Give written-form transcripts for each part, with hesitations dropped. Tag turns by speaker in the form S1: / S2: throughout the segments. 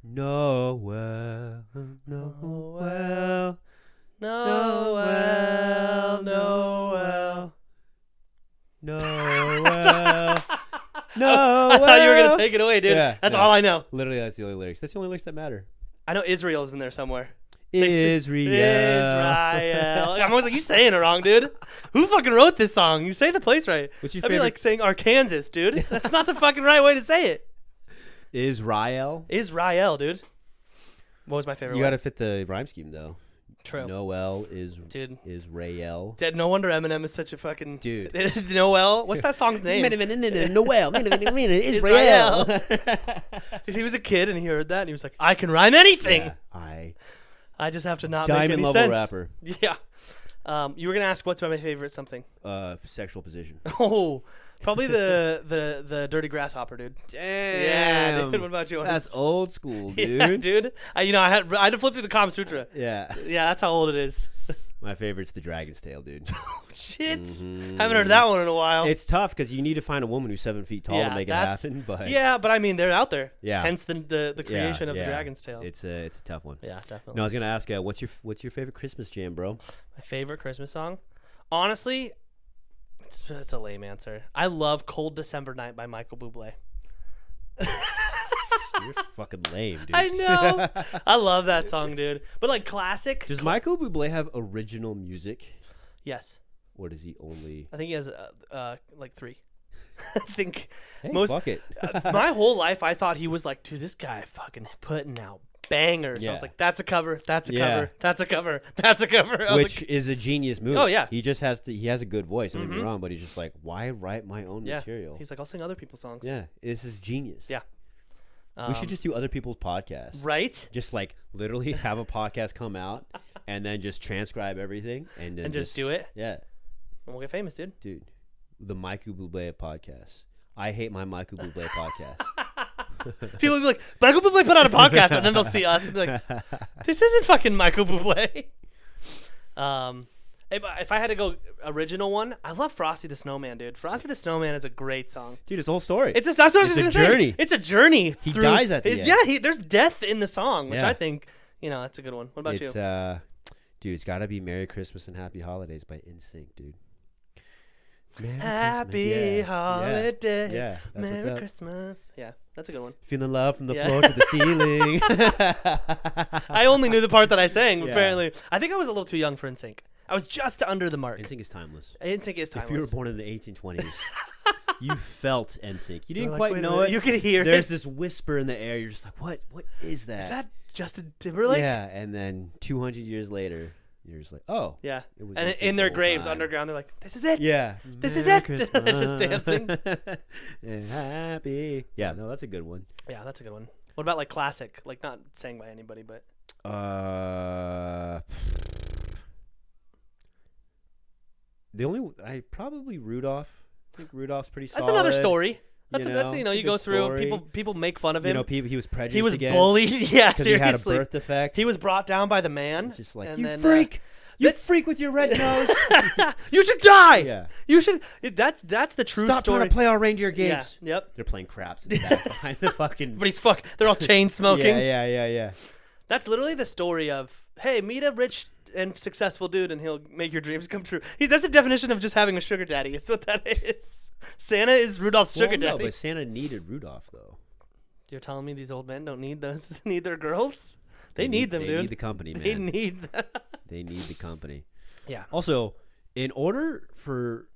S1: Noel, Noel,
S2: Noel,
S1: Noel, Noel,
S2: I thought you were
S1: Noel.
S2: gonna take it away, dude.
S1: Yeah,
S2: That's
S1: no.
S2: all I know.
S1: Literally, that's the only lyrics. That's the only lyrics that matter.
S2: I know Israel's in there somewhere.
S1: Israel.
S2: Israel. I'm always like, you saying it wrong, dude. Who fucking wrote this song? You say the place right.
S1: What's your
S2: That'd be
S1: favorite?
S2: like saying Arkansas, dude. That's not the fucking right way to say it.
S1: Israel.
S2: Israel, dude. What was my favorite
S1: You
S2: one?
S1: got to fit the rhyme scheme though.
S2: True.
S1: Noel is
S2: Dude.
S1: Israel.
S2: No wonder Eminem is such a fucking
S1: Dude.
S2: Noel. What's that song's name?
S1: Noel.
S2: Israel. Dude, he was a kid and he heard that and he was like, I can rhyme anything.
S1: Yeah,
S2: I just have to not
S1: diamond
S2: make any
S1: level
S2: sense.
S1: rapper.
S2: Yeah. You were gonna ask what's my favorite something.
S1: Sexual position.
S2: Oh, probably the dirty grasshopper, dude.
S1: Damn.
S2: Yeah, dude. What about yours?
S1: That's old school, dude.
S2: Yeah, dude. I had to flip through the Kama Sutra.
S1: Yeah.
S2: Yeah, that's how old it is.
S1: My favorite's the Dragon's Tail, dude.
S2: Shit.
S1: Mhm.
S2: Haven't heard that one in a while.
S1: It's tough because you need to find a woman who's 7 feet tall
S2: Yeah,
S1: to make it
S2: that's-
S1: happen. But
S2: Yeah, but I mean they're out there.
S1: Yeah.
S2: Hence the creation of the
S1: yeah.
S2: Dragon's Tail.
S1: It's a tough one.
S2: Yeah, definitely.
S1: No, I was gonna ask, what's your favorite Christmas jam, bro?
S2: My favorite Christmas song? Honestly, it's a lame answer. I love Cold December Night by Michael Bublé.
S1: You're fucking lame, dude.
S2: I know. I love that song, dude. But like classic.
S1: Does Michael Bublé have original music,
S2: Yes.
S1: or does he only?
S2: I think he has like 3. I think
S1: Hey,
S2: most
S1: fuck it.
S2: my whole life I thought he was like, dude, this guy fucking putting out bangers. I
S1: Yeah.
S2: was like, that's a cover, that's a
S1: Yeah.
S2: cover, that's a cover, that's a cover. I was
S1: Which
S2: like,
S1: is a genius move.
S2: Oh, yeah.
S1: He just has to. He has a good voice. Don't get me
S2: Mhm.
S1: wrong, but he's just like, why write my own
S2: yeah.
S1: material?
S2: He's like, I'll sing other people's songs.
S1: Yeah, this is genius.
S2: Yeah.
S1: We should just do other people's podcasts.
S2: right
S1: Just like literally have a podcast come out and then just transcribe everything and then
S2: and just do it,
S1: Yeah,
S2: and we'll get famous, dude.
S1: dude. The Michael Bublé podcast. I hate my Michael Bublé podcast.
S2: People will be like, Michael Bublé put out a podcast, and then they'll see us and be like, this isn't fucking Michael Bublé. If I had to go original one, I love Frosty the Snowman, dude. Frosty the Snowman is a great song.
S1: Dude, it's a whole story.
S2: That's what I was
S1: It's
S2: just
S1: a
S2: gonna say.
S1: journey.
S2: It's a journey.
S1: He
S2: through,
S1: dies at the end.
S2: Yeah, there's death in the song, which
S1: Yeah.
S2: I think, that's a good one. What about
S1: It's
S2: you?
S1: dude, it's gotta be Merry Christmas and Happy Holidays by NSYNC, dude. Merry
S2: Happy
S1: Christmas. Yeah.
S2: holiday.
S1: Yeah, that's what's
S2: Merry
S1: up.
S2: Christmas. Yeah, that's a good one.
S1: Feeling love from the
S2: Yeah.
S1: floor to the ceiling.
S2: I only knew the part that I sang,
S1: Yeah.
S2: apparently. I think I was a little too young for NSYNC. I was just under the mark.
S1: NSYNC is timeless.
S2: NSYNC is timeless.
S1: If you were born in the 1820s, you felt NSYNC. You didn't
S2: You're like,
S1: quite
S2: wait a
S1: know
S2: minute,
S1: it.
S2: You could hear
S1: There's
S2: it.
S1: this whisper in the air. You're just like, what? What is that?
S2: Is that Justin Timberlake?
S1: Yeah, and then 200 years later, you're just like, oh.
S2: Yeah.
S1: It was
S2: And
S1: NSYNC
S2: in
S1: the
S2: their
S1: whole
S2: graves
S1: time.
S2: underground, they're like, this is it.
S1: Yeah.
S2: This is
S1: Merry
S2: it.
S1: Christmas
S2: Just dancing.
S1: and happy. Yeah, no, that's a good one.
S2: Yeah, that's a good one. What about like classic? Like not sang by anybody, but
S1: The only probably Rudolph. I think Rudolph's pretty
S2: that's
S1: solid.
S2: another story. That's
S1: you
S2: that's
S1: know,
S2: you
S1: it's a
S2: go
S1: good
S2: through
S1: story.
S2: people make fun of him.
S1: You know, he was prejudiced.
S2: he was
S1: against
S2: bullied. Yeah,
S1: because he had a
S2: seriously.
S1: birth defect.
S2: He was brought down by the man.
S1: It's just like,
S2: and
S1: you
S2: then,
S1: freak, you
S2: that's-
S1: freak with your red nose.
S2: you should die.
S1: Yeah.
S2: You should. That's the true
S1: Stop
S2: story.
S1: trying to play our reindeer
S2: Yeah.
S1: games.
S2: Yep.
S1: They're playing craps in the back behind the fucking.
S2: But he's they're all chain smoking.
S1: Yeah.
S2: That's literally the story of, hey, meet a rich and successful dude and he'll make your dreams come true. That's the definition of just having a sugar daddy. It's what that is. Santa is Rudolph's sugar
S1: No,
S2: daddy.
S1: but Santa needed Rudolph though.
S2: You're telling me these old men don't need those? Need their girls? They need them,
S1: they
S2: dude.
S1: need the company, man.
S2: They need that.
S1: They need the company.
S2: Yeah.
S1: Also, in order for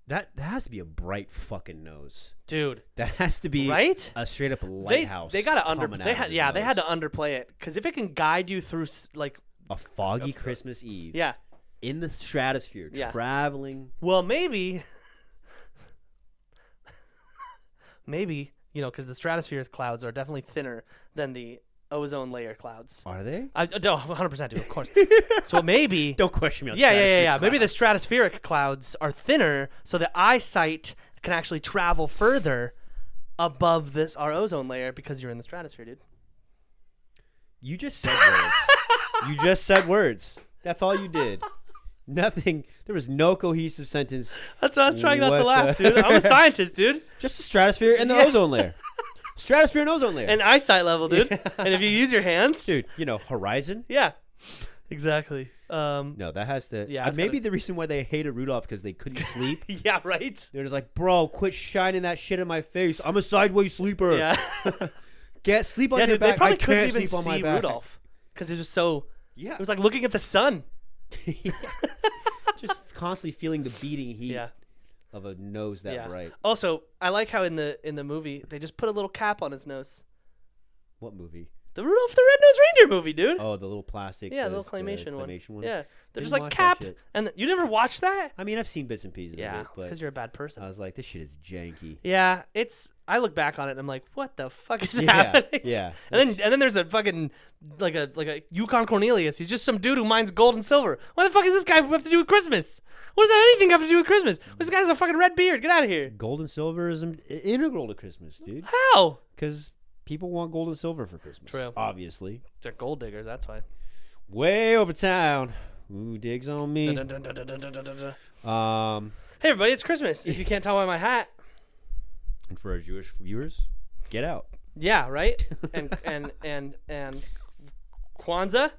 S1: that has to be a bright fucking nose.
S2: Dude.
S1: That has to be
S2: Right?
S1: a straight up lighthouse.
S2: They got to
S1: coming out of his
S2: they had to
S1: nose.
S2: underplay it cuz if it can guide you through like
S1: a foggy Christmas Eve.
S2: yeah.
S1: In the stratosphere,
S2: Yeah.
S1: traveling.
S2: Well, maybe cuz the stratosphere clouds are definitely thinner than the ozone layer clouds.
S1: Are they?
S2: I don't 100% do, of course. So maybe
S1: Don't question me on
S2: Yeah.
S1: stratospheric
S2: Maybe the
S1: clouds.
S2: stratospheric clouds are thinner, so the eyesight can actually travel further above our ozone layer because you're in the stratosphere, dude.
S1: You just said words. You just said words. That's all you did. Nothing. There was no cohesive sentence.
S2: That's why I was trying not to
S1: What's
S2: laugh, dude. I'm a scientist, dude.
S1: Just the stratosphere and the
S2: Yeah.
S1: ozone layer. Stratosphere and ozone layer.
S2: and eyesight level, dude. And if you use your hands,
S1: Dude, horizon.
S2: yeah, exactly.
S1: No, that has to.
S2: Yeah, it's
S1: maybe
S2: gotta-
S1: the reason why they hated Rudolph because they couldn't sleep.
S2: yeah, right.
S1: They're just like, bro, quit shining that shit in my face. I'm a sideways sleeper.
S2: Yeah,
S1: Get sleep on
S2: yeah,
S1: your
S2: dude.
S1: back.
S2: They probably
S1: I
S2: couldn't
S1: can't
S2: even
S1: sleep on my
S2: see
S1: back.
S2: Rudolph because it was so.
S1: Yeah.
S2: It was like looking at the sun.
S1: Just constantly feeling the beating heat
S2: Yeah.
S1: of a nose that
S2: Yeah.
S1: bright.
S2: Also, I like how in the movie they just put a little cap on his nose.
S1: What movie?
S2: The Rudolph the Red-Nosed Reindeer movie, dude.
S1: Oh, the little plastic.
S2: yeah, the
S1: the
S2: little claymation one.
S1: one.
S2: Yeah, they're
S1: Didn't
S2: just like
S1: watch that
S2: cap.
S1: shit.
S2: And you never watched that?
S1: I mean, I've seen bits and pieces
S2: Yeah,
S1: of
S2: it's
S1: it, but
S2: because you're a bad person.
S1: I was like, this shit is janky.
S2: Yeah, it's. I look back on it and I'm like, what the fuck is
S1: Yeah,
S2: happening?
S1: yeah.
S2: And then there's a fucking like a Yukon Cornelius. He's just some dude who mines gold and silver. What the fuck does this guy have to do with Christmas? What does that anything have to do with Christmas? This guy's a fucking red beard. Get out of here.
S1: Gold and silver is integral to Christmas, dude.
S2: How?
S1: Because people want gold and silver for Christmas.
S2: True.
S1: Obviously.
S2: They're gold diggers. That's why.
S1: Way over town. Ooh, digs on me.
S2: Dun, dun, dun, dun, dun, dun, dun, dun.
S1: Hey,
S2: Hey everybody, it's Christmas. If you can't tell by my hat,
S1: and for our Jewish viewers, get out.
S2: yeah, right. And Kwanzaa,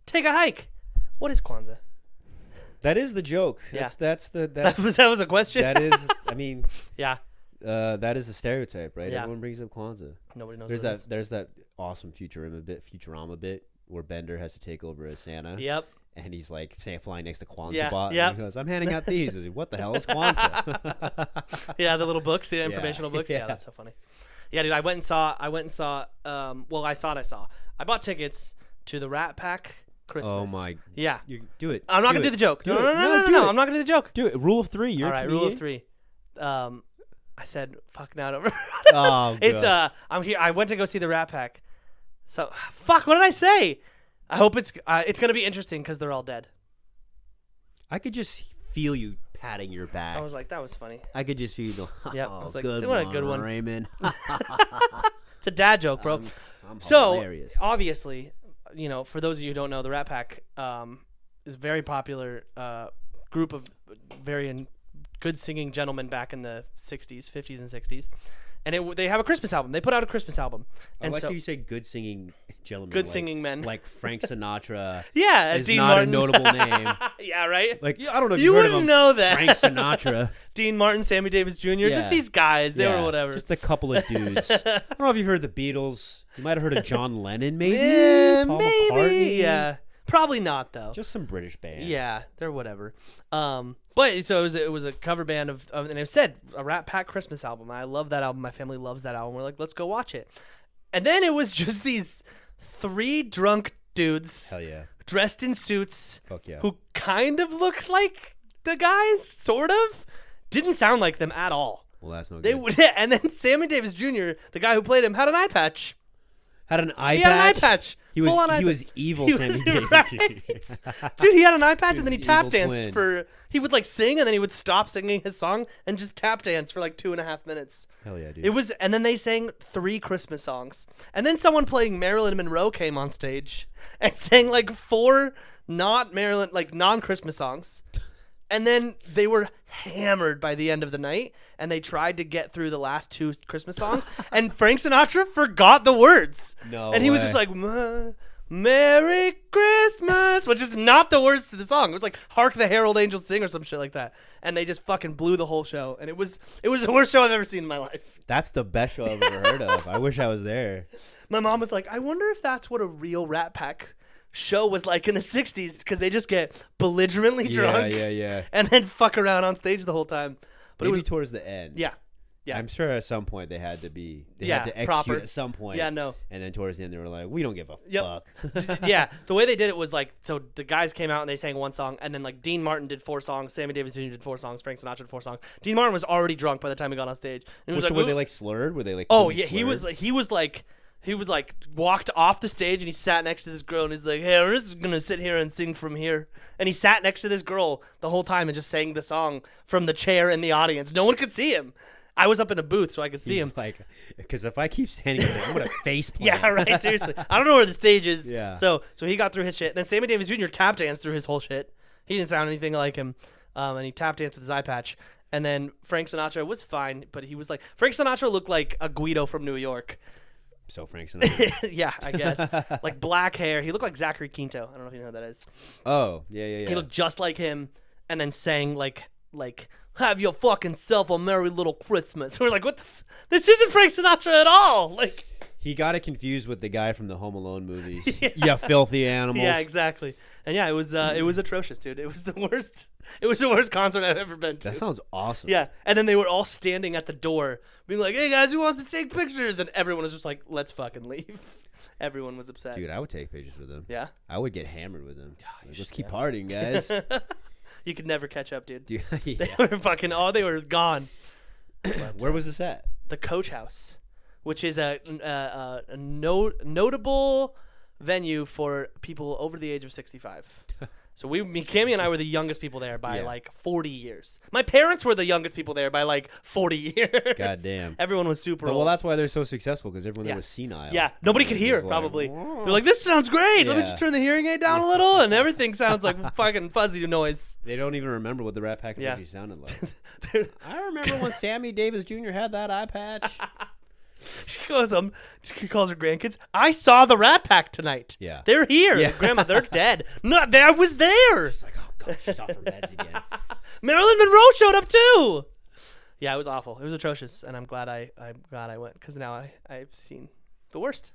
S2: take a hike. What is Kwanzaa?
S1: That is the joke.
S2: Yeah.
S1: That's
S2: That was a question.
S1: that is. I mean,
S2: Yeah.
S1: that is a stereotype, right?
S2: Yeah.
S1: Everyone brings up Kwanzaa.
S2: Nobody knows.
S1: There's
S2: what it
S1: that. There's that awesome Futurama bit where Bender has to take over as Santa.
S2: is. Yep.
S1: And he's like flying next to Kwanzaa
S2: Yeah,
S1: bot.
S2: yep.
S1: And he goes, "I'm handing out these." He's like, what the hell is Kwanzaa?
S2: Yeah, the little books, the informational books. Yeah,
S1: yeah.
S2: that's so funny. Yeah, dude, I went and saw. Well, I thought I saw. I bought tickets to the Rat Pack Christmas.
S1: Oh my!
S2: Yeah.
S1: You do it.
S2: I'm not gonna do the joke.
S1: Do
S2: No,
S1: it.
S2: no, no, no, no,
S1: do
S2: no.
S1: it.
S2: I'm not gonna do the joke.
S1: Do it. Rule of three. You're
S2: All
S1: a
S2: right, rule of
S1: comedian.
S2: 3. I said, "Fuck now." Over.
S1: Oh,
S2: It's
S1: God.
S2: I'm here. I went to go see the Rat Pack. So fuck. What did I say? I hope it's gonna be interesting because they're all dead.
S1: I could just feel you patting your back.
S2: I was like, that was funny.
S1: I could just feel you go. Oh,
S2: Yep, I was like,
S1: good
S2: what a good one."
S1: Raymond.
S2: It's a dad joke, bro.
S1: I'm
S2: So
S1: hilarious.
S2: obviously, for those of you who don't know, the Rat Pack is a very popular group of very good singing gentlemen back in the 60s, 50s, and 60s. And they have a Christmas album. They put out a Christmas album.
S1: I
S2: And
S1: like
S2: so
S1: how you say good singing gentlemen.
S2: good
S1: like-
S2: singing men.
S1: Like Frank Sinatra
S2: yeah,
S1: is
S2: Dean
S1: not
S2: Martin.
S1: a notable name.
S2: Yeah, right.
S1: Like, I don't know if
S2: You
S1: you've heard of
S2: wouldn't
S1: him.
S2: know that.
S1: Frank Sinatra.
S2: Dean Martin, Sammy Davis Jr. Just
S1: Yeah.
S2: these guys. They
S1: Yeah,
S2: were whatever.
S1: Just a couple of dudes. I don't know if you've heard the Beatles. You might have heard of John Lennon, maybe.
S2: Yeah,
S1: Paul
S2: maybe.
S1: McCartney.
S2: Yeah, probably not though.
S1: Just some British band.
S2: Yeah, they're whatever. But so it was a cover band of and it said a Rat Pack Christmas album. I love that album. My family loves that album. We're like, let's go watch it. And then it was just these 3 drunk dudes
S1: Hell yeah.
S2: dressed in suits
S1: Fuck yeah.
S2: who kind of looked like the guys, sort of. Didn't sound like them at all.
S1: Well, that's no
S2: They
S1: good.
S2: would, and then Sammy Davis Jr., the guy who played him, had an eye patch.
S1: Had an eye
S2: He
S1: patch.
S2: had an eye patch.
S1: He was
S2: Full-on eye
S1: he was
S2: patch.
S1: evil
S2: He
S1: Sammy
S2: was-
S1: Davis.
S2: right? Dude, he had an eye patch and then he
S1: was
S2: tap
S1: evil
S2: danced
S1: twin.
S2: for. He would like sing and then he would stop singing his song and just tap dance for like 2.5 minutes.
S1: Hell yeah, dude.
S2: It was, and then they sang 3 Christmas songs, and then someone playing Marilyn Monroe came on stage and sang like 4 non-Christmas songs. And then they were hammered by the end of the night, and they tried to get through the last 2 Christmas songs, and Frank Sinatra forgot the words.
S1: No
S2: And he was
S1: way.
S2: just like, Merry Christmas, which is not the words to the song. It was like Hark the Herald Angels Sing or some shit like that. And they just fucking blew the whole show. And it was the worst show I've ever seen in my life.
S1: That's the best show I've ever heard of. I wish I was there.
S2: My mom was like, I wonder if that's what a real Rat Pack show was like in the 60s, because they just get belligerently drunk
S1: Yeah.
S2: and then fuck around on stage the whole time. But
S1: Maybe
S2: it was,
S1: towards the end.
S2: yeah. Yeah.
S1: I'm sure at some point they had to
S2: Yeah,
S1: execute
S2: proper.
S1: at some point.
S2: Yeah, no.
S1: And then towards the end they were like, we don't give a
S2: Yep.
S1: fuck.
S2: Yeah, the way they did it was like, so the guys came out and they sang 1 song, and then like Dean Martin did 4 songs, Sammy Davis Jr. did 4 songs, Frank Sinatra did 4 songs. Dean Martin was already drunk by the time he got on stage. And he was
S1: So
S2: like,
S1: were
S2: "Ooh."
S1: they like slurred? Were they like
S2: Oh
S1: totally
S2: yeah, he was
S1: slurred?
S2: like walked off the stage and he sat next to this girl and he's like, hey, I'm just gonna sit here and sing from here. And he sat next to this girl the whole time and just sang the song from the chair in the audience. No one could see him. I was up in a booth so I could see
S1: He's
S2: him.
S1: like, because if I keep standing there, I'm gonna face plant.
S2: Yeah, right. Seriously, I don't know where the stage is.
S1: Yeah.
S2: So he got through his shit. Then Sammy Davis Jr. tap danced through his whole shit. He didn't sound anything like him, and he tap danced with his eye patch. And then Frank Sinatra was fine, but he was like Frank Sinatra looked like a Guido from New York.
S1: So Frank Sinatra.
S2: Yeah, I guess. Like black hair. He looked like Zachary Quinto. I don't know if you know who that is.
S1: Oh, yeah.
S2: He looked just like him, and then sang like have your fucking self a merry little Christmas. We're like, what the this isn't Frank Sinatra at all. Like
S1: He got it confused with the guy from the Home Alone movies. You filthy animals.
S2: yeah, exactly. And yeah, it was atrocious, dude. It was the worst. It was the worst concert I've ever been to.
S1: That sounds awesome.
S2: Yeah, and then they were all standing at the door, being like, "Hey guys, who wants to take pictures?" And everyone was just like, "Let's fucking leave." Everyone was upset.
S1: Dude, I would take pictures with them.
S2: Yeah,
S1: I would get hammered with them. Like, let's keep
S2: yeah.
S1: partying, guys.
S2: you could never catch up, dude.
S1: Dude,
S2: They
S1: yeah.
S2: were fucking. Oh, they were gone.
S1: Where was this at?
S2: The Coach House, which is a notable venue for people over the age of 65. So Cammy and I were the youngest people there by
S1: Yeah.
S2: like 40 years. My parents were the youngest people there by like 40 years.
S1: God damn.
S2: Everyone was super
S1: But,
S2: old.
S1: well, that's why they're so successful, because everyone
S2: Yeah.
S1: there was senile.
S2: Yeah, nobody could
S1: They're
S2: hear,
S1: just like,
S2: probably.
S1: "Whoa."
S2: They're like, this sounds great. Let me
S1: Yeah.
S2: just turn the hearing aid down a little, and everything sounds like fucking fuzzy noise.
S1: They don't even remember what the Rat Pack
S2: Yeah.
S1: actually sounded like. I remember when Sammy Davis Jr. had that eye patch.
S2: She goes, she calls her grandkids, I saw the Rat Pack tonight.
S1: Yeah.
S2: They're here.
S1: Yeah.
S2: Grandma, they're dead. No, I was there.
S1: It's like, oh, God, she's off her meds again.
S2: Marilyn Monroe showed up too. Yeah, it was awful. It was atrocious, and I'm glad I went, because now I've seen the worst.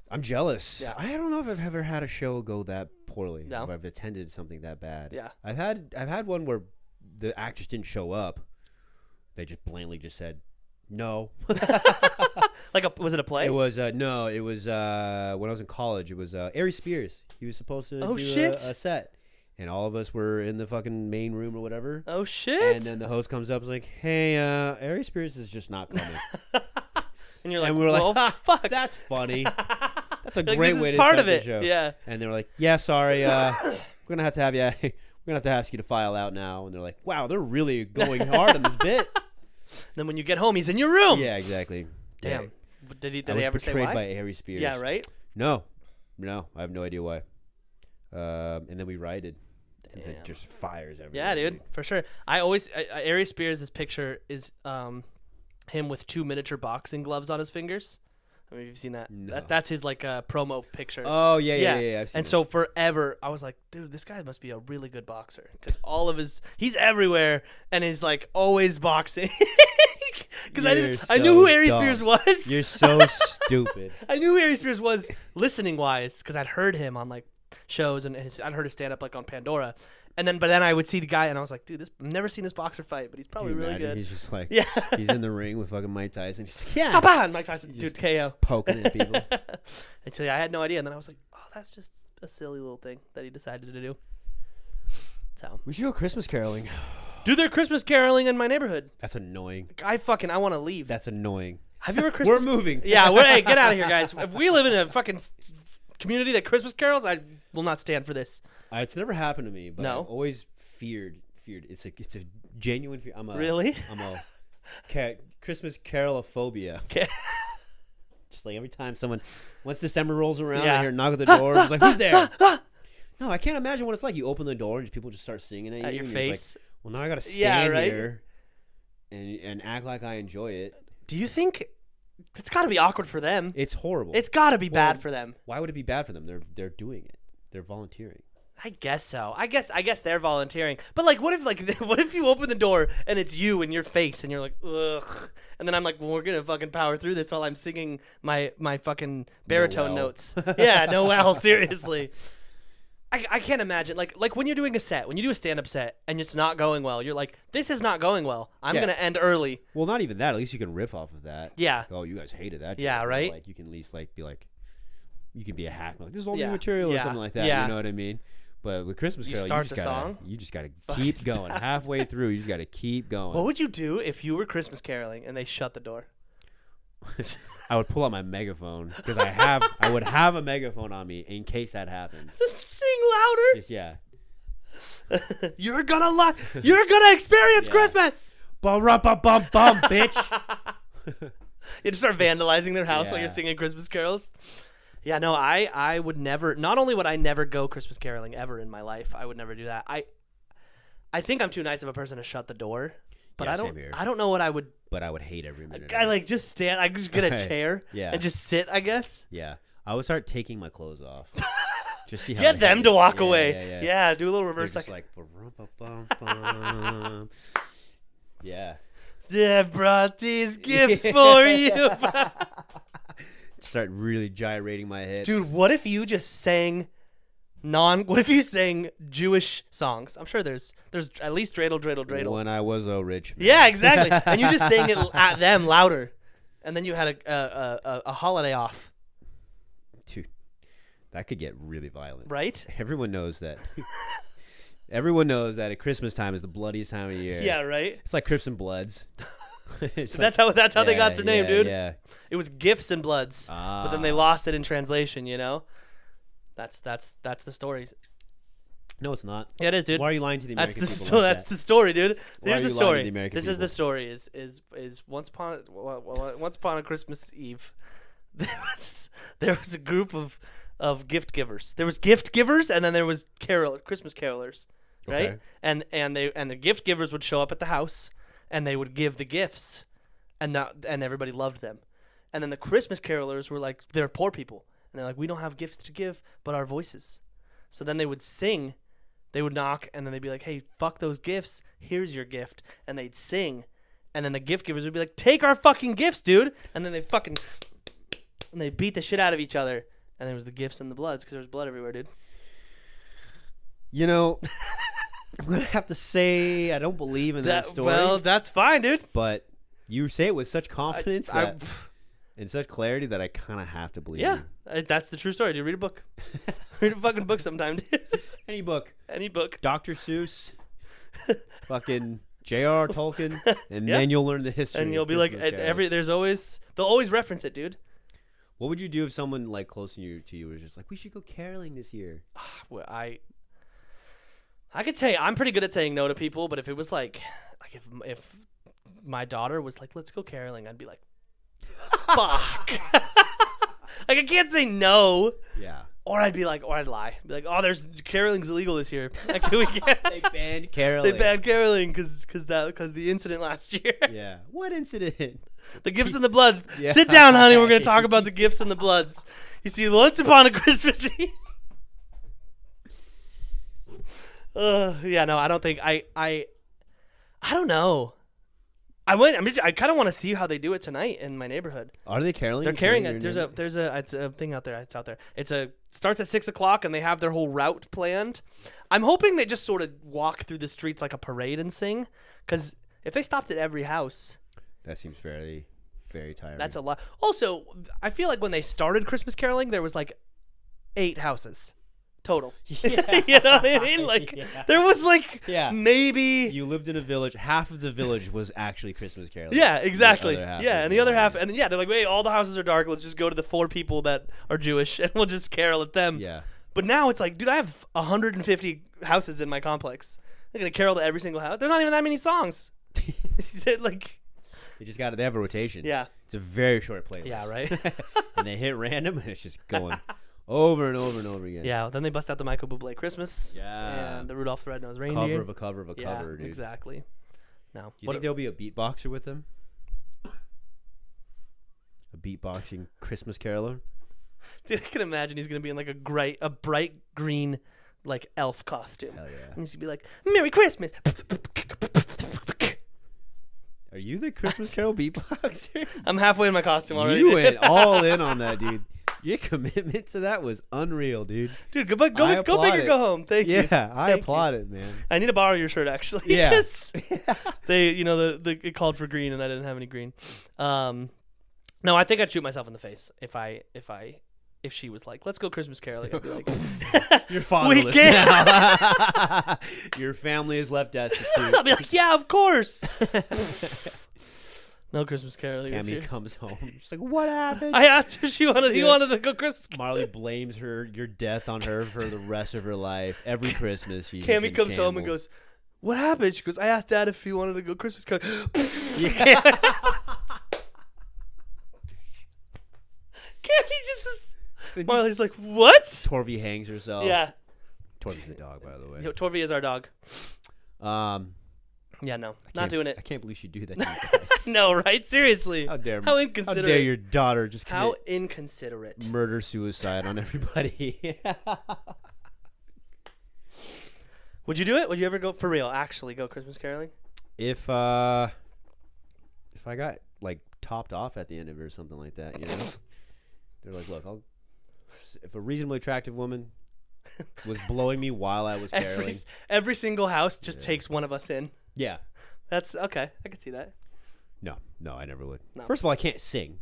S1: I'm jealous.
S2: Yeah.
S1: I don't know if I've ever had a show go that poorly.
S2: No?
S1: If I've attended something that bad.
S2: Yeah.
S1: I've had one where the actress didn't show up. They just blatantly just said no.
S2: Like, was it a play?
S1: It was no. It was when I was in college. It was Ari Spears. He was supposed to
S2: Oh,
S1: do
S2: shit.
S1: a set, and all of us were in the fucking main room or whatever.
S2: Oh shit!
S1: And then the host comes up and is like, "Hey, Ari Spears is just not coming."
S2: And you're like,
S1: and we were
S2: well,
S1: like,
S2: fuck.
S1: "That's funny. That's a
S2: Like,
S1: great
S2: this
S1: way
S2: is
S1: to
S2: part
S1: start
S2: of
S1: the
S2: it.
S1: show."
S2: Yeah.
S1: And they were like, "Yeah, sorry, we're gonna have to have you. We're gonna have to ask you to file out now." And they're like, "Wow, they're really going hard on this bit."
S2: Then when you get home, he's in your room.
S1: Yeah, exactly.
S2: Damn.
S1: Yeah.
S2: Did
S1: I
S2: they
S1: was
S2: ever say
S1: betrayed
S2: why?
S1: by Harry Spears.
S2: Yeah, right.
S1: No, I have no idea why. And then we rioted. And
S2: Damn.
S1: it just fires everywhere.
S2: Yeah, dude, for sure. Ari Spears' picture is him with 2 miniature boxing gloves on his fingers. I mean, you've seen that.
S1: No.
S2: That's his like promo picture.
S1: Oh yeah. I've seen
S2: And
S1: it.
S2: so forever, I was like, dude, this guy must be a really good boxer, because he's everywhere and is like always boxing. Because I knew who
S1: so
S2: Ari
S1: dumb.
S2: Spears was.
S1: You're so stupid.
S2: I knew who Ari Spears was listening wise, because I'd heard him on like shows, and I'd heard his stand up like on Pandora. But then I would see the guy and I was like, dude, I've never seen this boxer fight, but he's probably
S1: Can you
S2: really
S1: imagine?
S2: good.
S1: He's just like,
S2: Yeah.
S1: he's in the ring with fucking Mike Tyson. He's like, yeah,
S2: Papa! And Mike Tyson,
S1: Just-
S2: dude, KO.
S1: poking at people.
S2: Actually, I had no idea. And then I was like, oh, that's just a silly little thing that he decided to do. So,
S1: We should go Christmas caroling.
S2: do their Christmas caroling in my neighborhood.
S1: That's annoying.
S2: I want to leave.
S1: That's annoying.
S2: Have you ever Christmas?
S1: We're moving.
S2: Yeah, hey, get out of here, guys. If we live in a fucking community that Christmas carols, I will not stand for this.
S1: It's never happened to me, but
S2: No?
S1: I've always feared. It's a genuine fear.
S2: Really?
S1: I'm a Christmas carolophobia.
S2: Okay.
S1: Just like every time once December rolls around,
S2: Yeah.
S1: I hear a knock at the door. It's like, who's there? No, I can't imagine what it's like. You open the door and just people just start singing at
S2: At
S1: you.
S2: your
S1: and you're
S2: face.
S1: just like, well, now I gotta
S2: Yeah,
S1: stand
S2: right?
S1: here and act like I enjoy it.
S2: Do you think it's got to be awkward for them?
S1: It's horrible.
S2: It's got to be bad
S1: Well,
S2: for them.
S1: Why would it be bad for them? They're doing it. They're volunteering.
S2: I guess so. I guess they're volunteering. But like, what if you open the door and it's you and your face and you're like, ugh, and then I'm like, well, we're gonna fucking power through this while I'm singing my fucking baritone
S1: Noel.
S2: notes. Yeah, Noel, seriously. I can't imagine like when you're doing a set, when you do a stand-up set and it's not going well, you're like, this is not going well. I'm
S1: Yeah.
S2: gonna end early.
S1: Well, not even that. At least you can riff off of that.
S2: Yeah.
S1: Oh, you guys hated that.
S2: Yeah,
S1: joke. Or,
S2: right?
S1: Like you can at least like be like, you can be a hack. Like, this is all
S2: Yeah.
S1: new material or
S2: Yeah.
S1: something like that.
S2: Yeah.
S1: You know what I mean? But with Christmas
S2: You
S1: Carol,
S2: start
S1: you
S2: the
S1: just gotta,
S2: song?
S1: you just gotta keep going. Halfway through, you just gotta keep going.
S2: What would you do if you were Christmas caroling and they shut the door?
S1: I would pull out my megaphone because I would have a megaphone on me in case that happened.
S2: Just sing louder.
S1: Just yeah.
S2: You're gonna experience
S1: Yeah.
S2: Christmas.
S1: Bum bum bum bum, bitch.
S2: You just start vandalizing their house while you're
S1: Yeah.
S2: singing Christmas carols. Yeah, no, I would never. Not only would I never go Christmas caroling ever in my life, I would never do that. I think I'm too nice of a person to shut the door, but
S1: Yeah,
S2: I
S1: same
S2: don't.
S1: here.
S2: I don't know what I would.
S1: But I would hate every minute.
S2: I
S1: of it.
S2: like just stand. I just get a chair
S1: Yeah.
S2: and just sit. I guess.
S1: Yeah, I would start taking my clothes off. Just see how
S2: Get
S1: they
S2: them
S1: handle
S2: to
S1: it.
S2: walk
S1: Yeah,
S2: away.
S1: Yeah,
S2: Yeah, do a little
S1: They're
S2: reverse
S1: just
S2: psych.
S1: like, "Ba-rum-ba-bum-bum." Yeah.
S2: I brought these gifts for you,
S1: Start really gyrating my head.
S2: dude. What if you just sang What if you sang Jewish songs? I'm sure there's at least dreidel, dreidel, dreidel.
S1: When I was so rich. Man.
S2: Yeah, exactly. And you just sang it at them louder, and then you had a holiday off,
S1: Dude, that could get really violent.
S2: right?
S1: Everyone knows that. Everyone knows that at Christmas time is the bloodiest time of year.
S2: Yeah, right.
S1: It's like Crips and Bloods. It's
S2: That's
S1: like-
S2: how they got
S1: yeah,
S2: their name,
S1: yeah,
S2: dude.
S1: Yeah.
S2: It was Gifts and Bloods, but then they
S1: Ah.
S2: lost it in translation. You know, that's the story.
S1: No, it's not.
S2: Yeah, it is, dude.
S1: Why are you lying to the
S2: That's
S1: American
S2: the
S1: people like
S2: that's
S1: that?
S2: the story, dude.
S1: Why
S2: Here's
S1: are
S2: the
S1: you lying to
S2: story.
S1: the American
S2: This is the
S1: people?
S2: story. Is once upon a Christmas Eve, there was a group of gift givers. There was gift givers, and then there was Christmas carolers, right?
S1: Okay.
S2: And the gift givers would show up at the house, and they would give the gifts, and everybody loved them. And then the Christmas carolers were like, they're poor people, and they're like, we don't have gifts to give but our voices. So then they would sing. They would knock, and then they'd be like, hey, fuck those gifts. Here's your gift. And they'd sing. And then the gift givers would be like, take our fucking gifts, dude. And then and they beat the shit out of each other. And there was the gifts and the bloods because there was blood everywhere, dude.
S1: You know, I'm going to have to say I don't believe in that story.
S2: Well, that's fine, dude.
S1: But you say it with such confidence
S2: I-
S1: and such clarity that I kind of have to believe
S2: yeah,
S1: you.
S2: that's the true story, dude. Read a book. Read a fucking book sometime, dude.
S1: Any book.
S2: Any book.
S1: Dr. Seuss, fucking J.R. Tolkien, and
S2: Yeah.
S1: then you'll learn the history.
S2: And you'll
S1: of
S2: be like,
S1: Christmas carols.
S2: they'll always reference it, dude.
S1: What would you do if someone like close to you was just like, we should go caroling this year?
S2: Well, I could say I'm pretty good at saying no to people, but if it was like if my daughter was like, let's go caroling, I'd be like, fuck. Like I can't say no,
S1: Yeah.
S2: or I'd lie, be like, oh, there's caroling's illegal this year. Like, we can't.
S1: They banned caroling.
S2: They banned caroling because the incident last year.
S1: Yeah. What incident?
S2: The gifts and the bloods.
S1: Yeah.
S2: Sit down, honey. We're gonna talk about the gifts and the bloods. You see, once upon a Christmas Eve. Yeah, no, I don't think I don't know. I kind of want to see how they do it tonight in my neighborhood.
S1: Are they caroling?
S2: They're carrying
S1: in
S2: it.
S1: your
S2: There's a thing out there. It's out there. Starts at 6 o'clock and they have their whole route planned. I'm hoping they just sort of walk through the streets like a parade and sing. Because if they stopped at every house,
S1: That seems very, very tiring.
S2: that's a lot. Also, I feel like when they started Christmas caroling, there was like 8 houses total.
S1: Yeah.
S2: You know what I mean? Like
S1: Yeah.
S2: there was like
S1: Yeah.
S2: maybe.
S1: You lived in a village. Half of the village was actually Christmas caroling.
S2: Yeah,
S1: The
S2: exactly.
S1: other half
S2: Yeah,
S1: was
S2: and the other
S1: not.
S2: half, and yeah, they're like, wait, all the houses are dark. Let's just go to the 4 people that are Jewish, and we'll just carol at them.
S1: Yeah.
S2: But now it's like, dude, I have 150 houses in my complex. They're gonna carol to every single house. There's not even that many songs. Like,
S1: They have a rotation.
S2: yeah,
S1: It's a very short playlist.
S2: yeah, right.
S1: And they hit random, and it's just going over and over and over again.
S2: Yeah. Then they bust out the Michael Bublé Christmas.
S1: Yeah.
S2: And the Rudolph the Red-Nosed Reindeer.
S1: Cover of a cover of a
S2: yeah,
S1: cover, dude.
S2: exactly. No.
S1: You think there'll be a beatboxer with them? A beatboxing Christmas caroler?
S2: Dude, I can imagine he's gonna be in like a bright green, like elf costume.
S1: Hell yeah.
S2: And he's gonna be like, "Merry Christmas."
S1: Are you the Christmas carol beatboxer?
S2: I'm halfway in my costume already.
S1: You
S2: dude.
S1: went all in on that, dude. Your commitment to that was unreal, dude.
S2: Dude, go big
S1: I
S2: or
S1: applaud
S2: go
S1: it.
S2: home. Thank you.
S1: Yeah, I
S2: Thank you.
S1: applaud it, man.
S2: I need to borrow your shirt actually.
S1: Yeah.
S2: 'Cause they, it called for green and I didn't have any green. No, I think I'd shoot myself in the face if she was like, "Let's go Christmas caroling." I'd be like,
S1: You're fatherless
S2: can't-
S1: now. Your family is left destitute.
S2: I'll be like, "Yeah, of course." No Christmas caroling this
S1: Cammy
S2: year.
S1: comes home. She's like, what happened?
S2: I asked her he
S1: Yeah.
S2: wanted to go Christmas.
S1: Marley blames your death on her for the rest of her life. Every Christmas, she's just
S2: Cammy
S1: in
S2: comes home and
S1: shambles.
S2: goes, "What happened?" She goes, "I asked Dad if he wanted to go Christmas caroling."
S1: Yeah.
S2: Cammy just is. Marley's like, "What?"
S1: Torvy hangs herself.
S2: Yeah.
S1: Torvy's the dog, by the way.
S2: Yo, Torvy is our dog. Yeah, no,
S1: I
S2: not
S1: can't-
S2: doing
S1: I
S2: it.
S1: can't believe she'd do that to you guys.
S2: No, right? Seriously.
S1: How dare
S2: How
S1: How
S2: inconsiderate.
S1: dare your daughter just
S2: How
S1: commit
S2: inconsiderate.
S1: murder suicide on everybody?
S2: Would you do it? Would you ever go for real? Actually, go Christmas caroling?
S1: if I got like topped off at the end of it or something like that, you know, they're like, look, if a reasonably attractive woman was blowing me while I was caroling,
S2: Every single house just takes one of us in.
S1: yeah,
S2: That's okay. I could see that.
S1: no, I never would.
S2: No.
S1: First of all, I can't sing.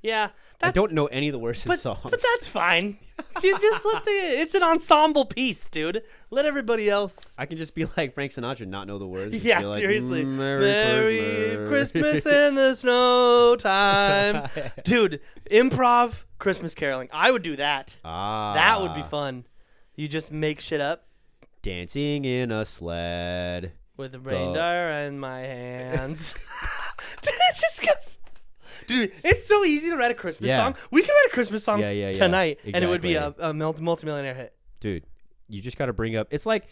S2: Yeah,
S1: I don't know any of the words to the songs.
S2: but that's fine. You just it's an ensemble piece, dude. Let everybody else.
S1: I can just be like Frank Sinatra, and not know the words. Just
S2: Yeah,
S1: be like,
S2: seriously.
S1: Merry
S2: Christmas in the snow time. Dude, improv Christmas caroling. I would do that. That would be fun. You just make shit up
S1: Dancing in a sled.
S2: with a reindeer in my hands. Dude, it just goes. Dude, it's so easy to write a Christmas
S1: Yeah.
S2: song. We could write a Christmas song
S1: Yeah,
S2: tonight, and it would be
S1: exactly.
S2: a multimillionaire hit.
S1: Dude, you just got to bring up. It's like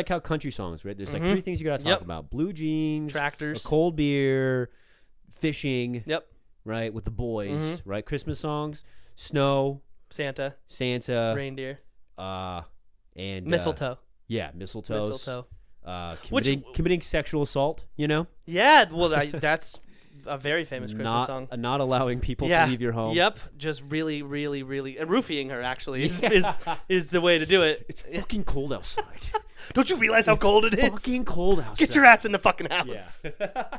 S1: how country songs, right? There's like three things you got to talk
S2: Yep.
S1: about: blue jeans,
S2: Tractors.
S1: a cold beer, fishing.
S2: Yep.
S1: Right, with the boys. Right, Christmas songs, snow,
S2: Santa,
S1: Santa,
S2: reindeer,
S1: and
S2: mistletoe.
S1: Yeah, mistletoes.
S2: Mistletoe.
S1: Committing sexual assault. You know,
S2: Yeah, well, that's a very famous Christmas song.
S1: not allowing people to leave your home.
S2: Yep, just really, really, really roofing her. Actually, is the way to do it.
S1: It's fucking cold outside.
S2: Don't you realize how cold it is?
S1: Fucking cold outside.
S2: Get your ass in the fucking house.
S1: Yeah.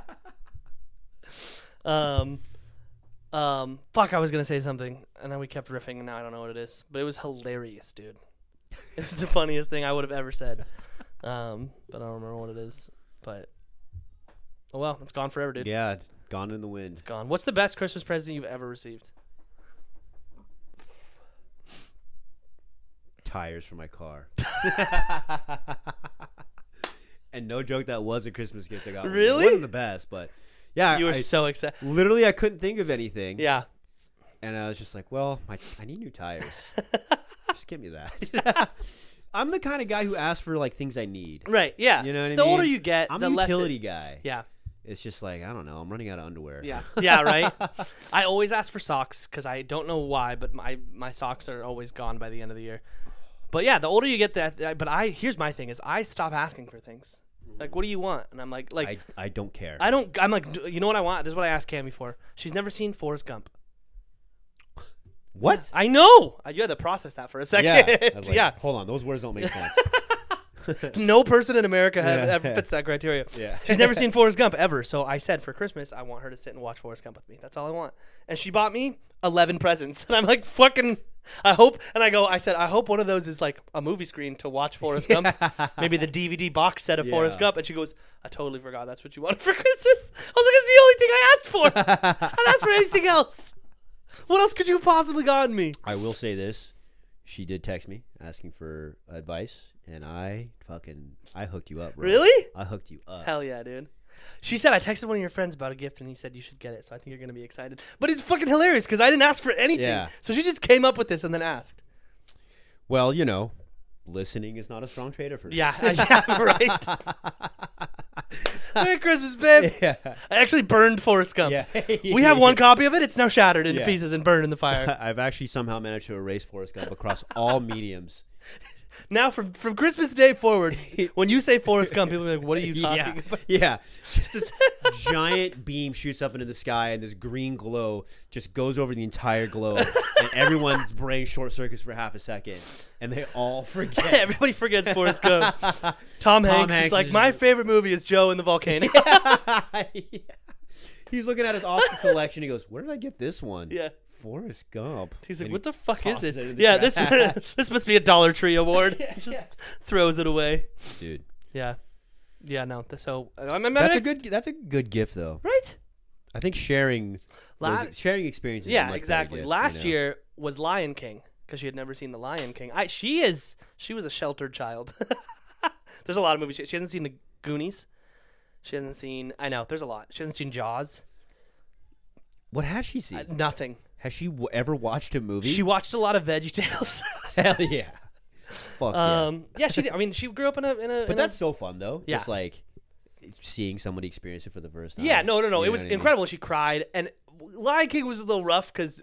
S2: Fuck, I was gonna say something, and then we kept riffing, and now I don't know what it is. But it was hilarious, dude. It was the funniest thing I would have ever said. But I don't remember what it is. But oh well, it's gone forever, dude.
S1: Yeah, gone in the wind.
S2: It's gone. What's the best Christmas present you've ever received?
S1: Tires for my car. And no joke, that was a Christmas gift I got.
S2: Really?
S1: It wasn't the best, but yeah,
S2: You were
S1: I
S2: so excited.
S1: literally I couldn't think of anything.
S2: Yeah.
S1: And I was just like, well, I need new tires. Just give me that. I'm the kind of guy who asks for like things I need.
S2: Right. Yeah.
S1: You know what I mean?
S2: The older you get,
S1: I'm
S2: the
S1: a
S2: less
S1: utility guy.
S2: Yeah.
S1: It's just like, I don't know, I'm running out of underwear.
S2: Yeah. Yeah. Right. I always ask for socks because I don't know why, but my socks are always gone by the end of the year. But yeah, the older you get, here's my thing is I stop asking for things. Like, what do you want? And I'm like
S1: I don't care.
S2: I'm like, you know what I want? This is what I asked Cammy for. She's never seen Forrest Gump.
S1: What?
S2: I know. You had to process that for a second.
S1: Yeah. I was like,
S2: Yeah.
S1: hold on, those words don't make sense.
S2: No person in America ever fits that criteria.
S1: Yeah.
S2: She's never seen Forrest Gump ever. So I said for Christmas, I want her to sit and watch Forrest Gump with me. That's all I want. And she bought me 11 presents. And I'm like, fucking, I hope. And I said, I hope one of those is like a movie screen to watch Forrest Gump. Maybe the DVD box set of Forrest
S1: Yeah.
S2: Gump. And she goes, I totally forgot that's what you wanted for Christmas. I was like, it's the only thing I asked for. I didn't ask for anything else. What else could you have possibly gotten me?
S1: I will say this. She did text me asking for advice, and I hooked you up, bro.
S2: Really?
S1: I hooked you up.
S2: Hell yeah, dude. She said I texted one of your friends about a gift and he said you should get it. So I think you're going to be excited. But it's fucking hilarious because I didn't ask for anything.
S1: Yeah.
S2: So she just came up with this and then asked.
S1: Well, you know, listening is not a strong trade at first.
S2: Yeah, yeah, right. Merry Christmas, babe.
S1: Yeah.
S2: I actually burned Forrest Gump.
S1: Yeah.
S2: We have one copy of it. It's now shattered into
S1: Yeah.
S2: pieces and burned in the fire.
S1: I've actually somehow managed to erase Forrest Gump across all mediums.
S2: Now, from Christmas Day forward, when you say Forrest Gump, people are like, what are you talking about?
S1: Yeah. Just this giant beam shoots up into the sky, and this green glow just goes over the entire globe, and everyone's brain short circuits for half a second, and they all forget.
S2: Everybody forgets Forrest Gump. Tom Hanks is
S1: Hanks
S2: like,
S1: is
S2: my
S1: just-
S2: favorite movie is Joe and the Volcano.
S1: Yeah. He's looking at his Oscar collection. He goes, "Where did I get this one?"
S2: Yeah.
S1: Forrest Gump.
S2: He's like,
S1: And
S2: what
S1: he
S2: the fuck is
S1: tosses
S2: this?
S1: it in the
S2: Yeah,
S1: trash.
S2: this must be a Dollar Tree award. Just throws it away.
S1: Dude,
S2: Yeah. Yeah, no. So
S1: that's a good gift though.
S2: right?
S1: I think sharing sharing experiences. is a
S2: Yeah,
S1: much better
S2: exactly.
S1: gift,
S2: Last
S1: you know?
S2: year was Lion King because she had never seen the Lion King. She was a sheltered child. There's a lot of movies. She hasn't seen the Goonies. She hasn't seen. I know. There's a lot. She hasn't seen Jaws.
S1: What has she seen?
S2: Nothing.
S1: Has she ever watched a movie?
S2: She watched a lot of VeggieTales.
S1: Hell yeah. Fuck yeah.
S2: Yeah, she did. I mean, she grew up in a.
S1: But that's so fun though.
S2: Yeah.
S1: Just like seeing somebody experience it for the first time.
S2: Yeah, no.
S1: You
S2: It
S1: know
S2: was
S1: what I mean?
S2: incredible. She cried, and Lion King was a little rough because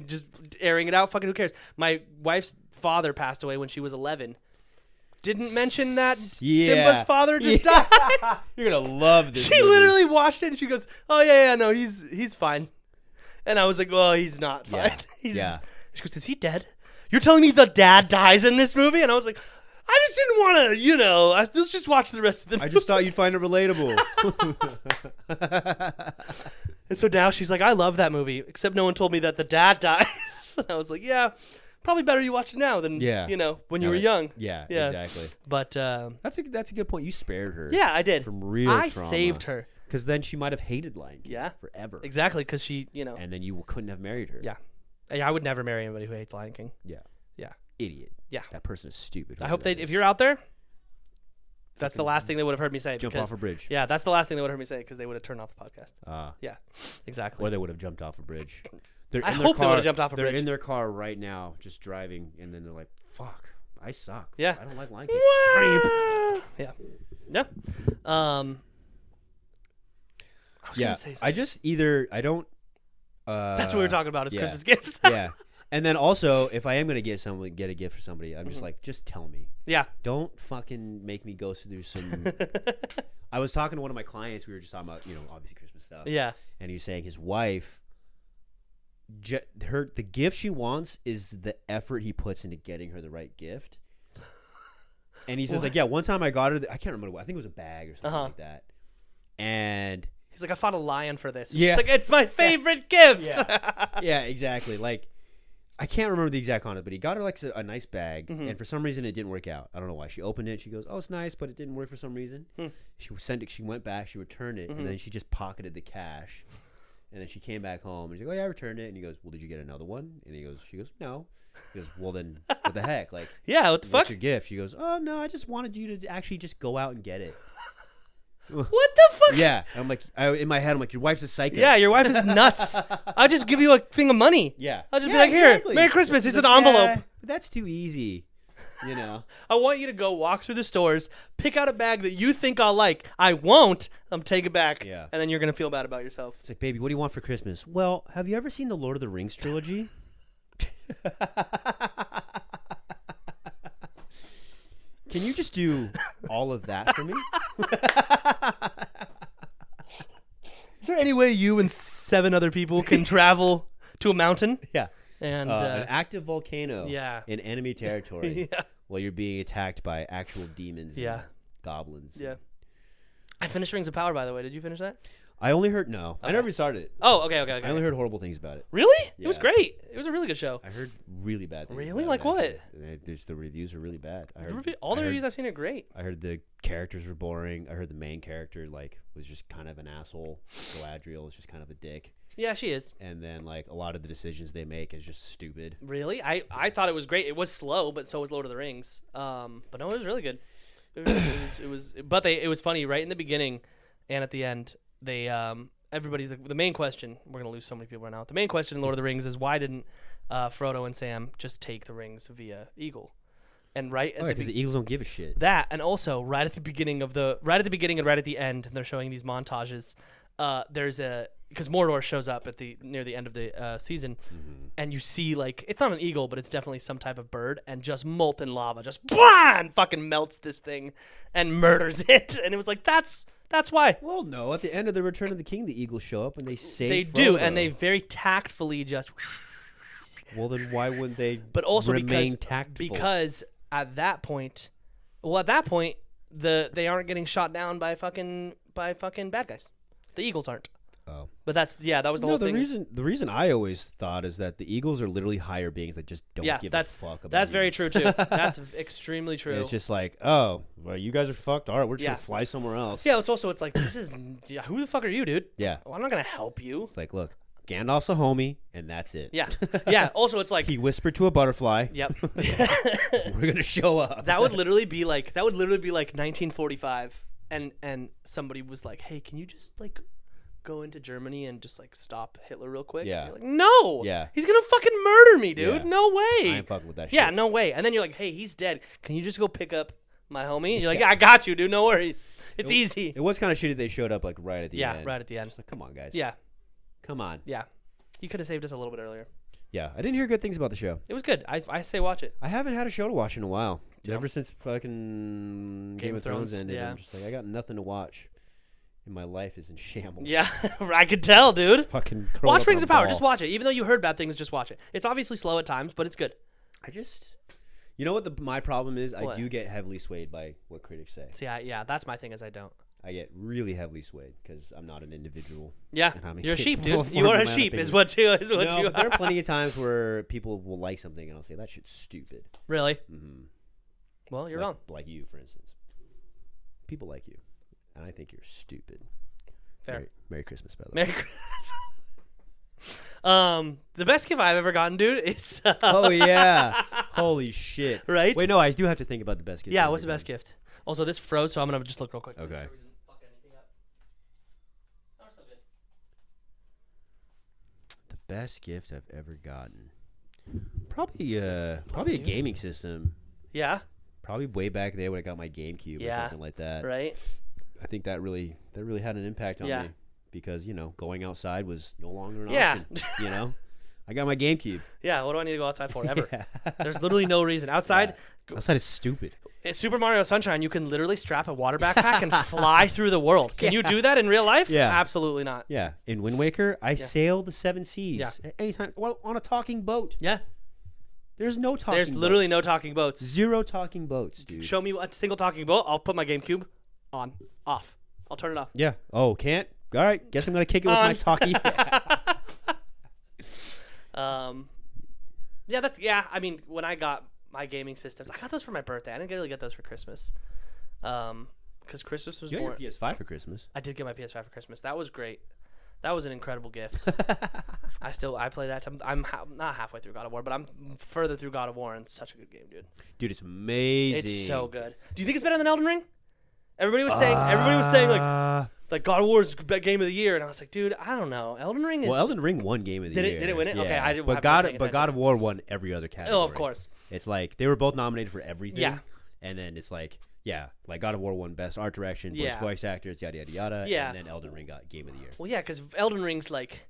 S2: just airing it out. Fucking who cares? My wife's father passed away when she was 11. Didn't mention that Simba's father just died.
S1: You're gonna love this.
S2: She
S1: movie.
S2: literally watched it and she goes, "Oh yeah, no, he's fine." And I was like, "Oh, he's not fine."
S1: Yeah.
S2: He's,
S1: Yeah.
S2: She goes, "Is he dead? You're telling me the dad dies in this movie?" And I was like, "I just didn't want to, let's just watch the rest of the movie."
S1: I just thought you'd find it relatable.
S2: And so now she's like, "I love that movie, except no one told me that the dad dies." And I was like, "Yeah, probably better you watch it now than
S1: Yeah.
S2: when you
S1: No,
S2: were young."
S1: Yeah,
S2: Yeah.
S1: exactly.
S2: But
S1: That's a good point. You spared her.
S2: yeah, I did.
S1: From real
S2: I
S1: trauma.
S2: saved her.
S1: Because then she might have hated Lion King.
S2: Yeah.
S1: Forever.
S2: Exactly, because she,
S1: And then you couldn't have married her.
S2: Yeah. I would never marry anybody who hates Lion King.
S1: Yeah.
S2: Yeah.
S1: Idiot.
S2: Yeah.
S1: That person is stupid.
S2: I hope
S1: whoever
S2: they,
S1: that
S2: if
S1: is.
S2: you're out there, that's the last thing they would have heard me say.
S1: Jump
S2: because,
S1: off a bridge.
S2: Yeah, that's the last thing they would have heard me say because they would have turned off the podcast. Yeah, exactly.
S1: Or they would have jumped off a bridge. They're
S2: I
S1: in their
S2: hope they would
S1: car-
S2: have jumped off a
S1: They're
S2: bridge.
S1: in their car right now, just driving, and then they're like, "Fuck, I suck.
S2: Yeah.
S1: I don't like Lion King."
S2: Yeah. Yeah. I was
S1: Yeah,
S2: gonna say something.
S1: I just either I don't.
S2: That's what we were talking about is
S1: yeah.
S2: Christmas gifts.
S1: Yeah, and then also if I am gonna get a gift for somebody, I'm just
S2: Mm-hmm.
S1: like, just tell me.
S2: Yeah.
S1: Don't fucking make me go through some. I was talking to one of my clients. We were just talking about obviously Christmas stuff.
S2: Yeah.
S1: And he was saying his wife. The gift she wants is the effort he puts into getting her the right gift. And he says
S2: What?
S1: like, yeah, one time I got her. I can't remember. I think it was a bag or something
S2: Uh-huh.
S1: like that. And
S2: He's like, I fought a lion for this.
S1: Yeah.
S2: She's like, it's my favorite gift.
S1: yeah, exactly. Like, I can't remember the exact content, but he got her like a nice bag,
S2: Mm-hmm.
S1: and for some reason it didn't work out. I don't know why. She opened it. She goes, "Oh, it's nice," but it didn't work for some reason. She sent it. She went back. She returned it, and then she just pocketed the cash. And then she came back home and she's like, "Oh yeah, I returned it." And he goes, "Well, did you get another one?" And she goes, "No." He goes, "Well then, what the heck? Like,
S2: Yeah, what the
S1: what's
S2: fuck?
S1: your gift?" She goes, "Oh no, I just wanted you to actually just go out and get it."
S2: What the fuck?
S1: Yeah, I'm like, in my head, I'm like, your wife's a psycho.
S2: Yeah, your wife is nuts. I'll just give you a thing of money.
S1: Yeah.
S2: I'll just be
S1: Yeah,
S2: like, here,
S1: exactly.
S2: Merry Christmas. It's an
S1: Yeah,
S2: envelope.
S1: but that's too easy,
S2: I want you to go walk through the stores, pick out a bag that you think I'll like. I won't. Take it back.
S1: Yeah.
S2: And then you're going to feel bad about yourself.
S1: It's like, baby, what do you want for Christmas? Well, have you ever seen the Lord of the Rings trilogy? Can you just do all of that for me?
S2: Is there any way you and 7 other people can travel to a mountain?
S1: Yeah.
S2: And
S1: An active volcano
S2: yeah.
S1: in enemy territory
S2: Yeah.
S1: while you're being attacked by actual demons
S2: Yeah.
S1: and goblins.
S2: Yeah. I finished Rings of Power, by the way. Did you finish that?
S1: I only heard, no. I
S2: Okay.
S1: never started it.
S2: Oh, okay.
S1: I only heard horrible things about it.
S2: Really? It was
S1: Yeah.
S2: great. It was a really good show.
S1: I heard really bad things.
S2: Really?
S1: about
S2: Like
S1: it,
S2: what?
S1: actually. The reviews are really bad. I heard,
S2: All the
S1: I heard-
S2: reviews I've seen are great.
S1: I heard the characters were boring. I heard the main character was just kind of an asshole. Galadriel is just kind of a dick.
S2: Yeah, she is.
S1: And then a lot of the decisions they make is just stupid.
S2: Really? I thought it was great. It was slow, but so was Lord of the Rings. But no, it was really good. It was funny right in the beginning and at the end. They everybody's the main question. We're gonna lose so many people right now. The main question in Lord of the Rings is why didn't Frodo and Sam just take the rings via Eagle? And right at
S1: Because the Eagles don't give a shit.
S2: that, and also right at the beginning and right at the end, and they're showing these montages. There's because Mordor shows up near the end of the season, and you see it's not an eagle, but it's definitely some type of bird, and just molten lava just fucking melts this thing and murders it, and it was like that's why.
S1: Well, no. At the end of the Return of the King, the Eagles show up and they save
S2: They
S1: Frodo.
S2: do, and they very tactfully just.
S1: Well, then why wouldn't they?
S2: But also
S1: remain tactful?
S2: because at that point, they aren't getting shot down by fucking bad guys. The Eagles aren't.
S1: Oh.
S2: But that was the whole thing.
S1: The reason I always thought is that the Eagles are literally higher beings that just don't give a fuck about
S2: that's very
S1: humans.
S2: true too. That's extremely true.
S1: It's just like, oh, well, you guys are fucked. All right, we're just
S2: Yeah.
S1: gonna fly somewhere else.
S2: Yeah, it's like who the fuck are you, dude?
S1: Yeah.
S2: Well, I'm not gonna help you.
S1: It's like, look, Gandalf's a homie, and that's it.
S2: Yeah, yeah. Also, it's like,
S1: He whispered to a butterfly.
S2: yep.
S1: We're gonna show up.
S2: that would literally be like 1945, and somebody was like, hey, can you just go into Germany and just like stop Hitler real quick?
S1: Yeah.
S2: And you're like, no.
S1: Yeah.
S2: He's gonna fucking murder me, dude.
S1: Yeah.
S2: No
S1: I
S2: way.
S1: ain't fucking with that shit.
S2: Yeah, no way. And then you're like, hey, he's dead. Can you just go pick up my homie? And you're like, yeah, I got you, dude. No worries. It's easy.
S1: It was kind of shitty they showed up like right at the end.
S2: Yeah, right at the end.
S1: Just like, come on, guys.
S2: Yeah,
S1: Come on.
S2: yeah. You could have saved us a little bit earlier.
S1: Yeah. I didn't hear good things about the show.
S2: It was good. I say watch it.
S1: I haven't had a show to watch in a while.
S2: Yeah.
S1: Ever since fucking Game of Thrones ended,
S2: yeah.
S1: I'm just like, I got nothing to watch. And my life is in shambles.
S2: Yeah, I could tell, dude.
S1: Just fucking curled
S2: Watch
S1: up on
S2: Rings
S1: a
S2: of Power.
S1: ball.
S2: Just watch it. Even though you heard bad things, just watch it. It's obviously slow at times, but it's good.
S1: You know what my problem is?
S2: What?
S1: I do get heavily swayed by what critics say.
S2: See, yeah, that's my thing. Is I don't.
S1: I get really heavily swayed because I'm not an individual.
S2: Yeah,
S1: And I'm
S2: you're a sheep,
S1: incapable
S2: dude.
S1: of
S2: You are a
S1: forming my own
S2: sheep. Is
S1: opinion.
S2: what you. Is what
S1: No,
S2: you.
S1: but there are plenty of times where people will like something and I'll say that shit's stupid.
S2: Really?
S1: Mm-hmm.
S2: Well, you're
S1: like,
S2: wrong.
S1: Like you, for instance. People like you, and I think you're stupid.
S2: Fair.
S1: Merry Christmas, by the way.
S2: Merry Christmas. The best gift I've ever gotten, dude, is.
S1: Oh yeah! Holy shit!
S2: Right?
S1: Wait, no, I do have to think about the best gift.
S2: Yeah,
S1: I've
S2: what's the
S1: ever
S2: best gift? Also, this froze, so I'm gonna just look real quick.
S1: gotten. Okay. The best gift I've ever gotten. Probably a gaming system.
S2: Yeah.
S1: Probably way back there when I got my GameCube or
S2: Yeah.
S1: something like that.
S2: Right.
S1: I think that really had an impact on
S2: Yeah.
S1: me because going outside was no longer an
S2: Yeah.
S1: option. I got my GameCube.
S2: Yeah. What do I need to go outside for? Ever.
S1: Yeah.
S2: There's literally no reason. Outside,
S1: Outside is stupid.
S2: in Super Mario Sunshine, you can literally strap a water backpack and fly through the world. Can you do that in real life?
S1: Yeah.
S2: Absolutely not.
S1: Yeah. In Wind Waker, I sailed the 7 seas
S2: Yeah.
S1: at any time on a talking boat.
S2: Yeah.
S1: There's no talking
S2: There's literally
S1: boats.
S2: no talking boats.
S1: Zero talking boats, dude.
S2: Show me a single talking boat. I'll put my GameCube on, off. I'll turn it off.
S1: Yeah. Oh, can't? All right. Guess I'm going to kick it with my
S2: On.
S1: talkie.
S2: Yeah, I mean, when I got my gaming systems, I got those for my birthday. I didn't really get those for Christmas. Because Christmas was
S1: You got
S2: more.
S1: your PS5 for Christmas.
S2: I did get my PS5 for Christmas. That was great. That was an incredible gift. I play that. I'm not halfway through God of War, but I'm further through God of War, and it's such a good game, dude.
S1: Dude, it's amazing.
S2: It's so good. Do you think it's better than Elden Ring? Everybody was saying like God of War is game of the year, and I was like, dude, I don't know. Elden Ring is.
S1: Well, Elden Ring won Game of the Year.
S2: Did it win it?
S1: Yeah.
S2: Okay, I didn't.
S1: But God of War won every other category.
S2: Oh, of course.
S1: It's like they were both nominated for everything.
S2: Yeah.
S1: And then it's like God of War won Best Art Direction,
S2: Yeah.
S1: Best Voice Actors, yada yada yada.
S2: Yeah.
S1: And then Elden Ring got Game of the Year.
S2: Well, yeah, because Elden Ring's like,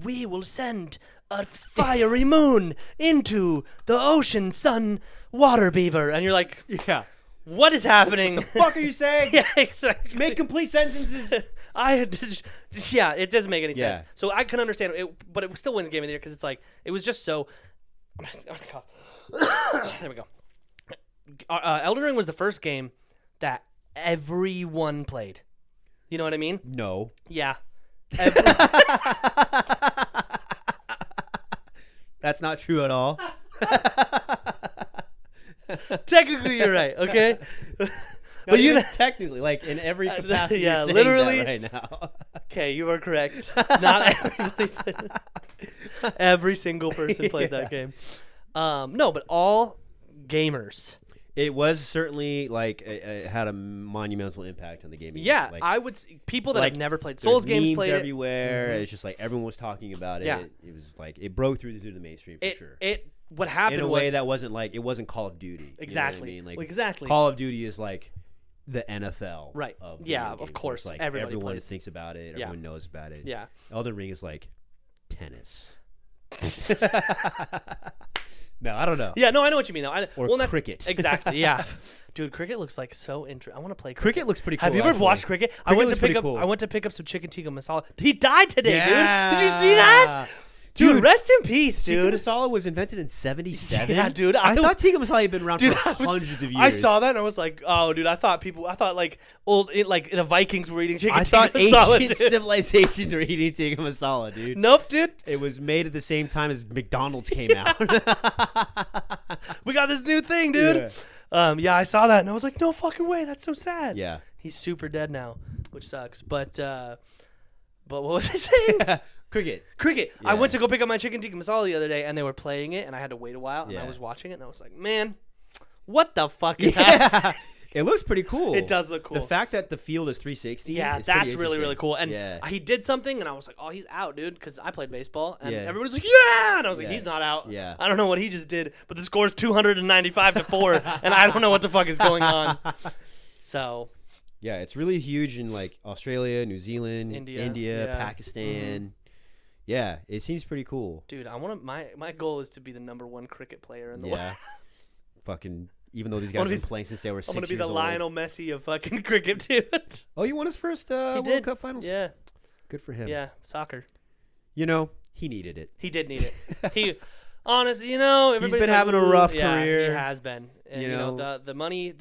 S2: we will send a fiery moon into the ocean, sun, water beaver, and you're like,
S1: Yeah.
S2: what is happening?
S1: Fuck are you saying?
S2: Yeah, exactly.
S1: Make complete sentences.
S2: Yeah, it doesn't make any
S1: Yeah.
S2: sense. So I can understand it, but it still wins Game of the Year because it's like it was just so. Oh my God. There we go. Elden Ring was the first game that everyone played. You know what I mean?
S1: No.
S2: Yeah.
S1: That's not true at all.
S2: Technically, you're right. Okay.
S1: No,
S2: you know,
S1: technically, like in every capacity,
S2: yeah,
S1: you're saying
S2: literally.
S1: that right now.
S2: okay, you are correct. Not everybody played. Every single person played that game. No, but all gamers.
S1: It was certainly like it had a monumental impact on the gaming.
S2: Yeah,
S1: like,
S2: I would. People that
S1: like,
S2: have never played
S1: there's
S2: Souls games
S1: memes
S2: played
S1: everywhere.
S2: Mhm.
S1: It's just like everyone was talking about it.
S2: Yeah.
S1: It was like it broke through the mainstream for
S2: it.
S1: sure.
S2: What happened
S1: in a
S2: was
S1: way that wasn't like it wasn't Call of Duty. You know what I
S2: exactly.
S1: mean? Like
S2: exactly.
S1: Call of Duty is like the NFL.
S2: Right.
S1: Of
S2: Yeah,
S1: video
S2: of
S1: games, where
S2: course,
S1: it's like
S2: everybody
S1: everyone
S2: plays.
S1: thinks about it.
S2: Yeah.
S1: Everyone knows about it.
S2: Yeah.
S1: Elden Ring is like tennis. No, I don't know.
S2: Yeah, no, I know what you mean though.
S1: Or
S2: that's-
S1: cricket.
S2: Exactly. Yeah. Dude, cricket looks like so interesting. I want to play
S1: Cricket looks pretty cool.
S2: Have you ever
S1: actually.
S2: watched cricket? I
S1: Cricket
S2: went to
S1: looks
S2: pick
S1: pretty
S2: up.
S1: cool.
S2: I went to pick up some chicken tikka masala. He died today,
S1: Yeah.
S2: dude. Did you see that? Dude, rest in peace,
S1: Tikka
S2: dude.
S1: masala was invented in 77.
S2: Yeah, dude,
S1: I
S2: I
S1: thought tikka masala had been around
S2: Dude,
S1: for
S2: I was-
S1: hundreds of years.
S2: I saw that and I was like, oh, dude, I thought like like the Vikings were eating chicken
S1: I
S2: tikka
S1: thought
S2: masala,
S1: ancient
S2: dude.
S1: civilizations were eating tikka masala, dude.
S2: Nope, dude.
S1: It was made at the same time as McDonald's came out.
S2: We got this new thing, dude. Yeah, I saw that and I was like, no fucking way. That's so sad.
S1: Yeah.
S2: He's super dead now, which sucks. But what was I saying?
S1: Cricket.
S2: Cricket. I
S1: Yeah.
S2: went to go pick up my chicken tikka masala the other day, and they were playing it, and I had to wait a while, and I
S1: Yeah.
S2: was watching it, and I was like, man, what the fuck is happening?
S1: Yeah. It looks pretty cool.
S2: It does look cool.
S1: The fact that the field is 360.
S2: Yeah,
S1: is
S2: that's
S1: pretty
S2: really, really
S1: interesting.
S2: cool. And
S1: Yeah.
S2: he did something, and I was like, oh, he's out, dude, because I played baseball. And
S1: Yeah.
S2: everybody's like, yeah! And I was like,
S1: Yeah.
S2: he's not out.
S1: Yeah.
S2: I don't know what he just did, but the score's 295-4, and I don't know what the fuck is going on. So,
S1: Yeah, it's really huge in like Australia, New Zealand,
S2: India, yeah.
S1: Pakistan. Yeah, it seems pretty cool.
S2: dude, I want to. My goal is to be the #1 cricket player in the world.
S1: Yeah. Fucking, even though these
S2: I
S1: guys
S2: wanna
S1: have
S2: be-
S1: been playing since they were 6
S2: I'm gonna be
S1: years
S2: the
S1: old.
S2: Lionel Messi of fucking cricket, dude.
S1: Oh, you won his first
S2: He
S1: World
S2: did.
S1: Cup finals?
S2: Yeah,
S1: Good for him.
S2: yeah, soccer.
S1: You know, he needed it.
S2: He did need it. He, honestly, you know, everybody's
S1: been
S2: like,
S1: having a
S2: "Ooh,"
S1: rough
S2: yeah,
S1: career.
S2: He has been. And,
S1: You
S2: you know,
S1: know.
S2: the money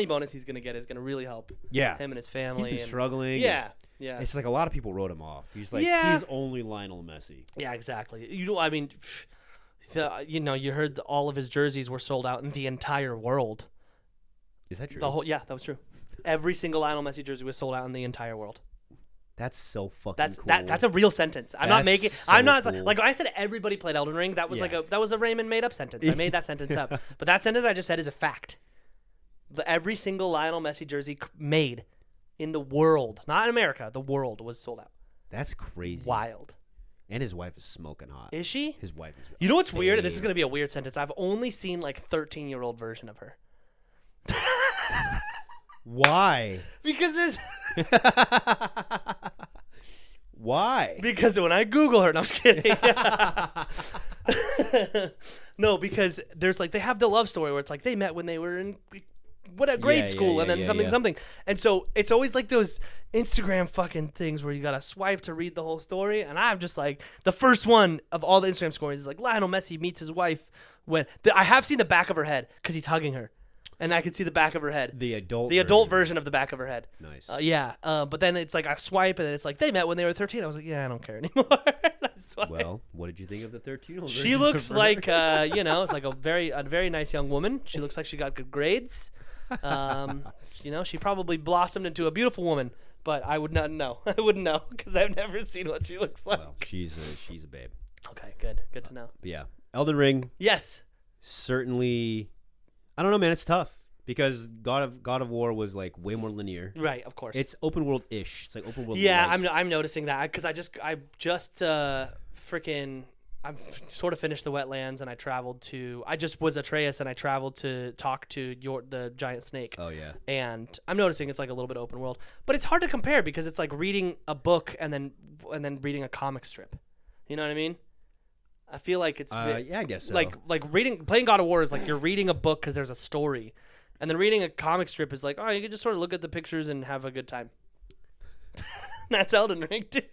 S2: bonus he's gonna get is gonna really help
S1: Yeah.
S2: him and his family.
S1: He's been
S2: and-
S1: struggling.
S2: Yeah, yeah,
S1: It's like a lot of people wrote him off. He's like,
S2: Yeah.
S1: he's only Lionel Messi.
S2: yeah, exactly. You know, I mean, you heard all of his jerseys were sold out in the entire world.
S1: Is that true?
S2: Yeah, that was true. Every single Lionel Messi jersey was sold out in the entire world.
S1: That's so fucking
S2: That's
S1: cool.
S2: that's a real sentence. I'm not
S1: That's
S2: making.
S1: so
S2: I'm not
S1: cool.
S2: like when I said everybody played Elden Ring. That was
S1: Yeah.
S2: that was a Raymond made up sentence. I made that sentence up, but that sentence I just said is a fact. Every single Lionel Messi jersey made in the world, not in America, the world was sold out.
S1: That's crazy.
S2: Wild.
S1: And his wife is smoking hot.
S2: Is she?
S1: His wife is.
S2: You know what's weird? This is
S1: babe.
S2: gonna be a weird sentence. I've only seen like 13-year-old version of her
S1: Why?
S2: because there's
S1: Why?
S2: because when I Google her, no, I'm just kidding. No, because there's like they have the love story where it's like they met when they were in grade school and then something. And so it's always like those Instagram fucking things where you gotta swipe to read the whole story. And I'm just like the first one of all the Instagram stories is like Lionel Messi meets his wife when I have seen the back of her head because he's hugging her, and I can see the back of her head.
S1: The adult.
S2: Adult version of the back of her head.
S1: Nice.
S2: Yeah. But then it's like I swipe and then it's like they met when they were 13. I was like, yeah, I don't care anymore. I swipe.
S1: Well, what did you think of the 13-year-old?
S2: She looks like it's like a very nice young woman. She looks like she got good grades. She probably blossomed into a beautiful woman, but I would not know. I wouldn't know because I've never seen what she looks like.
S1: Well, she's a babe.
S2: Okay, good to know.
S1: But yeah, Elden Ring
S2: Yes.
S1: certainly. I don't know, man. It's tough because God of War was like way more linear.
S2: Right, of course.
S1: It's open world ish. It's like open world.
S2: Yeah,
S1: light.
S2: I'm noticing that because I just I've sort of finished the wetlands and I just was Atreus and I traveled to talk to the giant snake.
S1: Oh yeah.
S2: And I'm noticing it's like a little bit open world, but it's hard to compare because it's like reading a book and then reading a comic strip. You know what I mean? I feel like it's
S1: Yeah, I guess so.
S2: like playing God of War is like you're reading a book because there's a story, and then reading a comic strip is like, oh, you can just sort of look at the pictures and have a good time. That's Elden Ring, dude.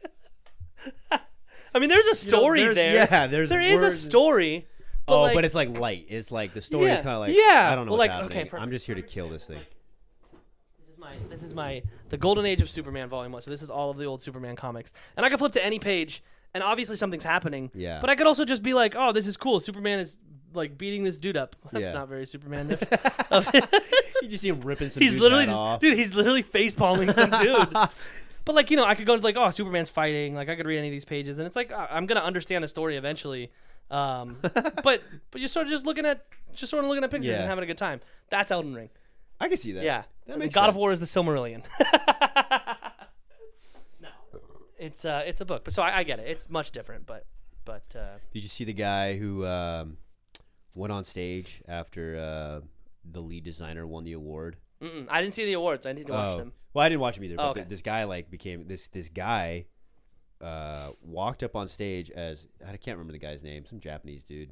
S2: I mean, there's a story there.
S1: Yeah, there
S2: is a
S1: words.
S2: story. But
S1: But it's like light. It's like the story is
S2: Yeah,
S1: kind of like
S2: yeah.
S1: I don't know
S2: Well,
S1: what's
S2: like,
S1: happening.
S2: okay,
S1: I'm just here to kill this thing.
S2: This is my the Golden Age of Superman Volume 1. So this is all of the old Superman comics, and I can flip to any page, and obviously something's happening.
S1: Yeah.
S2: But I could also just be like, oh, this is cool. Superman is like beating this dude up. That's
S1: Yeah.
S2: not very Superman.
S1: You just see him ripping some
S2: He's
S1: dude's
S2: literally
S1: head off.
S2: dude. He's literally face palming some dude. But like I could go into like, oh, Superman's fighting. Like I could read any of these pages, and it's like I'm gonna understand the story eventually. But you're sort of looking at pictures
S1: Yeah.
S2: and having a good time. That's Elden Ring.
S1: I can see that.
S2: Yeah,
S1: That
S2: and
S1: makes
S2: God of
S1: sense.
S2: War is the Silmarillion. No, it's a book, but so I get it. It's much different, but
S1: Did you see the guy who went on stage after the lead designer won the award?
S2: I didn't see the awards. I need to watch them.
S1: Well, I didn't watch him either. But
S2: okay.
S1: this guy became this guy walked up on stage as I can't remember the guy's name. Some Japanese dude.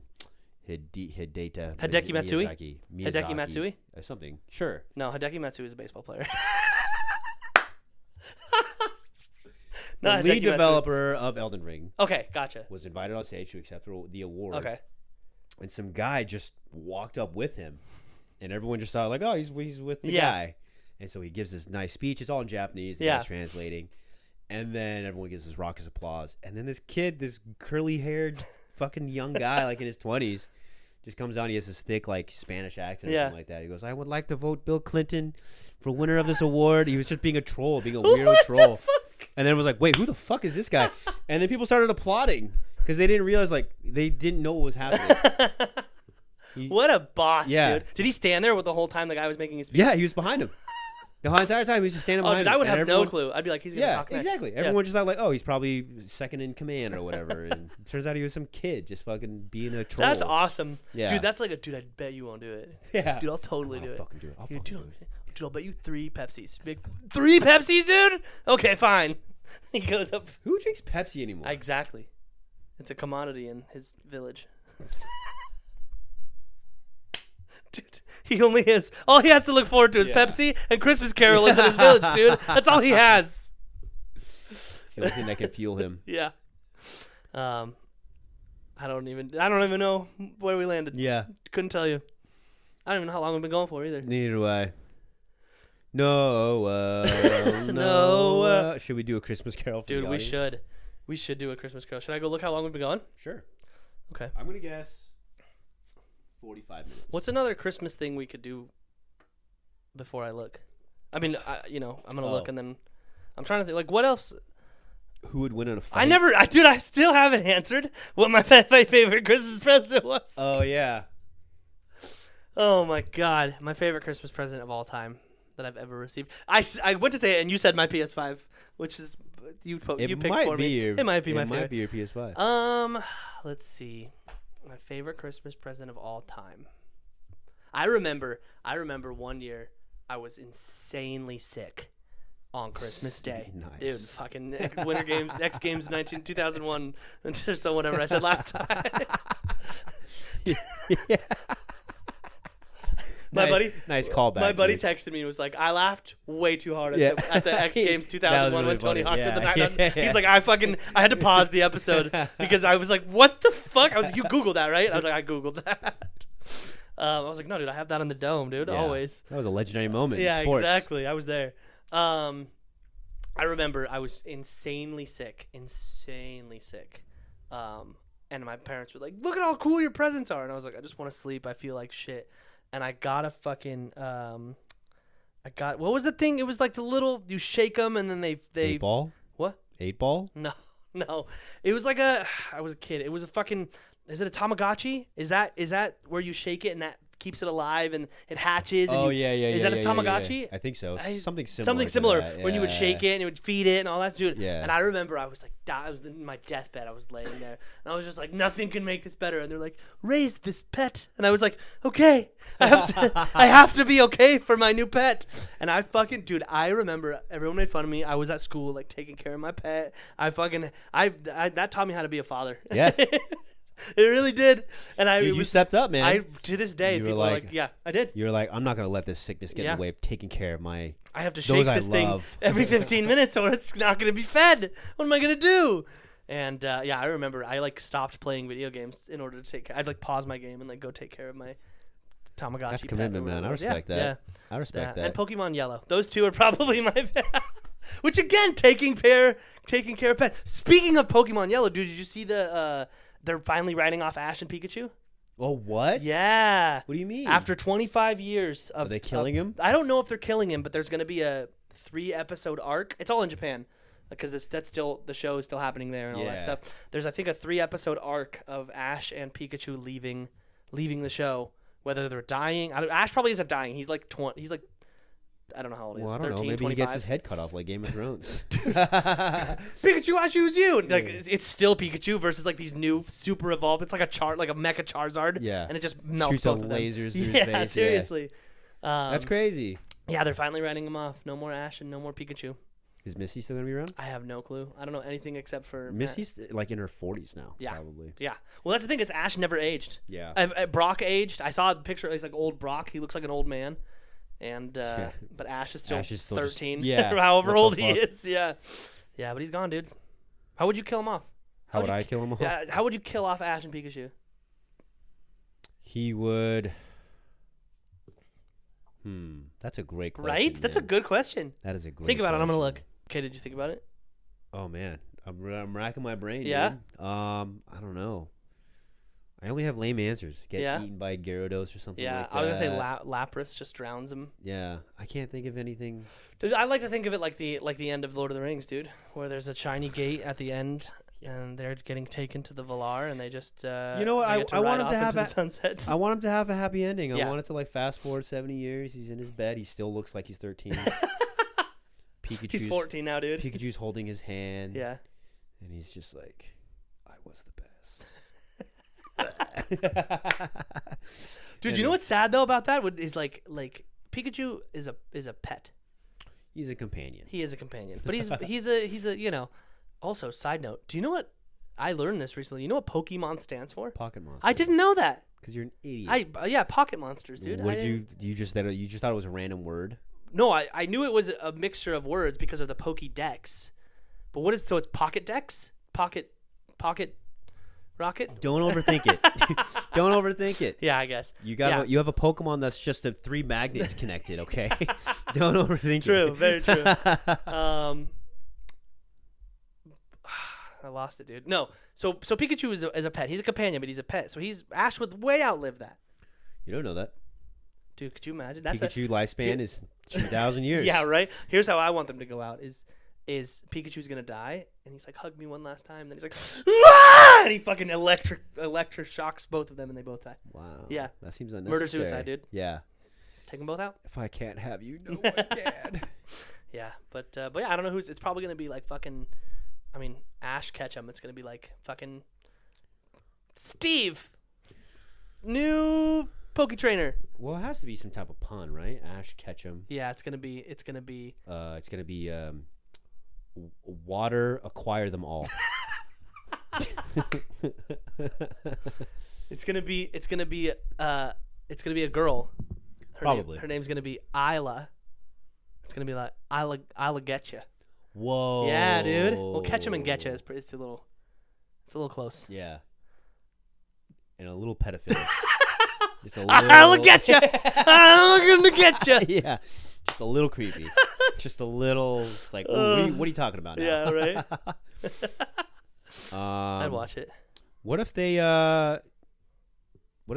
S1: Hideki
S2: Matsui? Hideki Matsui?
S1: Or something. Sure.
S2: No, Hideki Matsui is a baseball player.
S1: The
S2: Not
S1: lead
S2: Hideki Matsui.
S1: developer of Elden Ring
S2: Okay, gotcha.
S1: was invited on stage to accept the award.
S2: Okay.
S1: And some guy just walked up with him, and everyone just thought like, oh, he's with the
S2: Yeah.
S1: guy. And so he gives this nice speech. It's all in Japanese. The
S2: Yeah.
S1: guy's translating. And then everyone gives this raucous applause. And then this kid, this curly-haired fucking young guy, like in his 20s, just comes out. He has this thick, like, Spanish accent or
S2: Yeah.
S1: something like that. He goes, I would like to vote Bill Clinton for winner of this award. He was just being a troll, being a weirdo
S2: What the
S1: troll.
S2: fuck?
S1: And then it was like, wait, who the fuck is this guy? And then people started applauding because they didn't realize, like, they didn't know what was happening.
S2: What a boss,
S1: Yeah.
S2: dude. Did he stand there with the whole time the guy was making his speech?
S1: Yeah, he was behind him. The whole entire time he was just standing
S2: Oh,
S1: behind
S2: dude,
S1: him.
S2: I would
S1: and
S2: have
S1: everyone,
S2: no clue. I'd be like, he's going to
S1: Yeah,
S2: talk next.
S1: exactly.
S2: Yeah.
S1: Everyone just thought like, oh, he's probably second in command or whatever. And it turns out he was some kid just fucking being a troll.
S2: That's awesome.
S1: Yeah.
S2: Dude, that's like a dude, I bet you won't do it.
S1: Yeah.
S2: Dude, I'll totally do
S1: I'll
S2: it.
S1: fucking do it. I'll
S2: Dude,
S1: fucking
S2: dude,
S1: do it.
S2: dude, I'll bet you 3 Pepsis. 3 Pepsis, dude? Okay, fine. He goes up.
S1: Who drinks Pepsi anymore?
S2: Exactly. It's a commodity in his village. Dude, he only has all he has to look forward to is
S1: Yeah.
S2: Pepsi and Christmas Carol is in his village, dude. That's all he has.
S1: It's the only thing that can fuel him.
S2: Yeah. I don't even know where we landed.
S1: Yeah.
S2: Couldn't tell you. I don't even know how long we've been going for either.
S1: Neither do I. No.
S2: No.
S1: Should we do a Christmas Carol for
S2: Dude,
S1: the
S2: we
S1: audience?
S2: should. We should do a Christmas Carol. Should I go look how long we've been going?
S1: Sure.
S2: Okay.
S1: I'm going to guess 45 minutes.
S2: What's another Christmas thing we could do before I look? I mean, I'm gonna look
S1: Oh.
S2: and then I'm trying to think. Like, what else?
S1: Who would win in a fight?
S2: I still haven't answered what my favorite Christmas present was.
S1: Oh, yeah.
S2: Oh my God, my favorite Christmas present of all time that I've ever received. I went to say it and you said my PS5, which is you picked for me. It might be my favorite.
S1: It might be your PS5.
S2: Let's see. My favorite Christmas present of all time. I remember one year I was insanely sick on Christmas Day.
S1: Nice.
S2: Dude, fucking Winter Games, X Games 2001, so whatever I said last time.
S1: Yeah.
S2: My buddy,
S1: Nice callback.
S2: my buddy
S1: dude.
S2: texted me and was like, I laughed way too hard
S1: Yeah.
S2: at the X Games 2001
S1: really
S2: when Tony
S1: funny.
S2: Hawk did the
S1: Yeah.
S2: background.
S1: Yeah.
S2: He's like, I had to pause the episode because I was like, what the fuck? I was like, you Googled that, right? I was like, I Googled that. I was like, no, dude, I have that on the dome, dude,
S1: Yeah.
S2: always.
S1: That was a legendary moment
S2: Yeah,
S1: in sports.
S2: exactly. I was there. I remember I was insanely sick. And my parents were like, look at how cool your presents are. And I was like, I just want to sleep. I feel like shit. And I got a fucking, what was the thing? It was like the little, you shake them and then they
S1: 8 ball?
S2: what?
S1: 8 ball?
S2: No. It was like I was a kid. It was a fucking, is it a Tamagotchi? Is that where you shake it and that keeps it alive and it hatches? And
S1: Oh,
S2: you,
S1: yeah.
S2: Is that a Tamagotchi?
S1: Yeah. I think so. Something similar.
S2: Something
S1: to
S2: similar
S1: that.
S2: when you would shake it and it would feed it and all that, dude.
S1: Yeah.
S2: And I remember I was like, I was in my deathbed. I was laying there and I was just like, nothing can make this better. And they're like, raise this pet. And I was like, okay, I have to be okay for my new pet. And I fucking, dude, I remember everyone made fun of me. I was at school like taking care of my pet. That taught me how to be a father.
S1: Yeah.
S2: It really did. And
S1: Dude, you stepped up, man.
S2: To this day,
S1: You were
S2: people are
S1: like-
S2: like, yeah, I did.
S1: You were like, I'm not going to let this sickness get in
S2: Yeah.
S1: the way of taking care of my...
S2: I have to
S1: Those
S2: shake
S1: I
S2: this thing
S1: love.
S2: every 15 minutes or it's not going to be fed. What am I going to do? And I remember I like stopped playing video games in order to take care. I'd like pause my game and like go take care of my Tamagotchi.
S1: That's
S2: pet
S1: commitment,
S2: or
S1: man. I
S2: whatever.
S1: respect
S2: Yeah,
S1: that. I respect
S2: yeah.
S1: that.
S2: And Pokemon Yellow. Those two are probably my which again, taking care of pets. Speaking of Pokemon Yellow, dude, did you see they're finally writing off Ash and Pikachu?
S1: Oh, what?
S2: Yeah.
S1: What do you mean?
S2: After 25 years of...
S1: Are they killing him?
S2: I don't know if they're killing him, but there's going to be a 3-episode arc. It's all in Japan because the show is still happening there and all that
S1: Yeah.
S2: stuff. There's, I think, a 3-episode arc of Ash and Pikachu leaving the show. Whether they're dying... Ash probably isn't dying. He's like 20... He's like... I don't know how old he is.
S1: Well, I don't
S2: 13,
S1: know. Maybe
S2: 25.
S1: he gets his head cut off like Game of Thrones.
S2: Pikachu, I choose you. And, like it's still Pikachu versus like these new super evolved. It's like a Mecha Charizard.
S1: Yeah.
S2: And it just melts
S1: Shoots
S2: both
S1: out
S2: of them.
S1: lasers through his
S2: Yeah,
S1: face,
S2: seriously.
S1: That's crazy.
S2: Yeah, they're finally writing him off. No more Ash and no more Pikachu.
S1: Is Misty still going to be around?
S2: I have no clue. I don't know anything except for
S1: Misty's like in her 40s now,
S2: Yeah.
S1: probably.
S2: Yeah. Well, that's the thing is Ash never aged.
S1: Yeah.
S2: Brock aged. I saw a picture. It's like old Brock. He looks like an old man. And but Ash is still,
S1: Ash is still just-
S2: 13.
S1: yeah,
S2: or however
S1: what the
S2: old he
S1: fuck?
S2: is. Yeah. Yeah, but he's gone, dude. How would you kill him off?
S1: How would
S2: you
S1: I kill him off?
S2: Yeah, how would you kill off Ash and Pikachu?
S1: He would... That's a great question.
S2: Right? That's a
S1: man.
S2: good question.
S1: That is a great
S2: Think about it. I'm going to
S1: question.
S2: look. Okay, did you think about it?
S1: Oh, man. I'm racking my brain,
S2: Yeah?
S1: dude. I don't know. I only have lame answers. Get
S2: Yeah?
S1: eaten by Gyarados or something
S2: Yeah,
S1: like that.
S2: I was going to say Lapras just drowns him.
S1: Yeah. I can't think of anything.
S2: Dude, I like to think of it like the end of Lord of the Rings, dude, where there's a shiny gate at the end and they're getting taken to the Valar, and they just
S1: You know what?
S2: they get
S1: I want
S2: ride
S1: him
S2: off
S1: to have
S2: into the
S1: a-
S2: sunset.
S1: I want him to have a happy ending. I
S2: Yeah.
S1: want it to like fast forward 70 years. He's in his bed. He still looks like he's 13. Pikachu's,
S2: He's 14 now, dude.
S1: Pikachu's holding his hand.
S2: Yeah.
S1: And he's just like, I was the best.
S2: Dude, you know what's sad though about that? Is like Pikachu is a pet.
S1: He's a companion.
S2: He is a companion, but he's a you know. Also, side note, do you know what I learned this recently? You know what Pokemon stands for?
S1: Pocket monster.
S2: I didn't know that.
S1: Because you're an idiot.
S2: Yeah, pocket monsters, dude.
S1: What did you just thought it was a random word?
S2: No, I knew it was a mixture of words because of the Pokédex. But what is so it's Pocket Dex? Pocket Rocket?
S1: Don't overthink it. Don't overthink it.
S2: Yeah, I guess.
S1: You you have a Pokemon that's just 3 magnets connected, okay? Don't overthink
S2: True,
S1: it.
S2: very true. I lost it, dude. No, so Pikachu is a pet. He's a companion, but he's a pet. So Ash would way outlive that.
S1: You don't know that.
S2: Dude, could you imagine? That's
S1: Pikachu lifespan is 2,000 years.
S2: Yeah, right. Here's how I want them to go out: is Pikachu's gonna die, and he's like, hug me one last time. Then he's like, "Ah!" And he fucking electric shocks both of them, and they both die.
S1: Wow.
S2: Yeah.
S1: That seems unnecessary.
S2: Murder suicide, dude.
S1: Yeah.
S2: Take them both out.
S1: If I can't have you, no one can.
S2: Yeah, but yeah, I don't know who's. It's probably gonna be like fucking. I mean, Ash Ketchum. It's gonna be like fucking Steve, new Poke Trainer.
S1: Well, it has to be some type of pun, right? Ash Ketchum.
S2: Yeah, it's gonna be.
S1: It's gonna be water acquire them all.
S2: It's gonna be a girl.
S1: Probably.
S2: Her name's gonna be Isla. It's gonna be like Isla Getcha.
S1: Whoa.
S2: Yeah, dude. Well, Ketchum and Getcha is it's a little close.
S1: Yeah. And a little pedophile. Just a little.
S2: I'll get you. I'm gonna get you.
S1: Yeah. Just a little creepy. Just a little. It's like, what are you talking about now?
S2: Yeah, right.
S1: I'd
S2: watch it.
S1: What if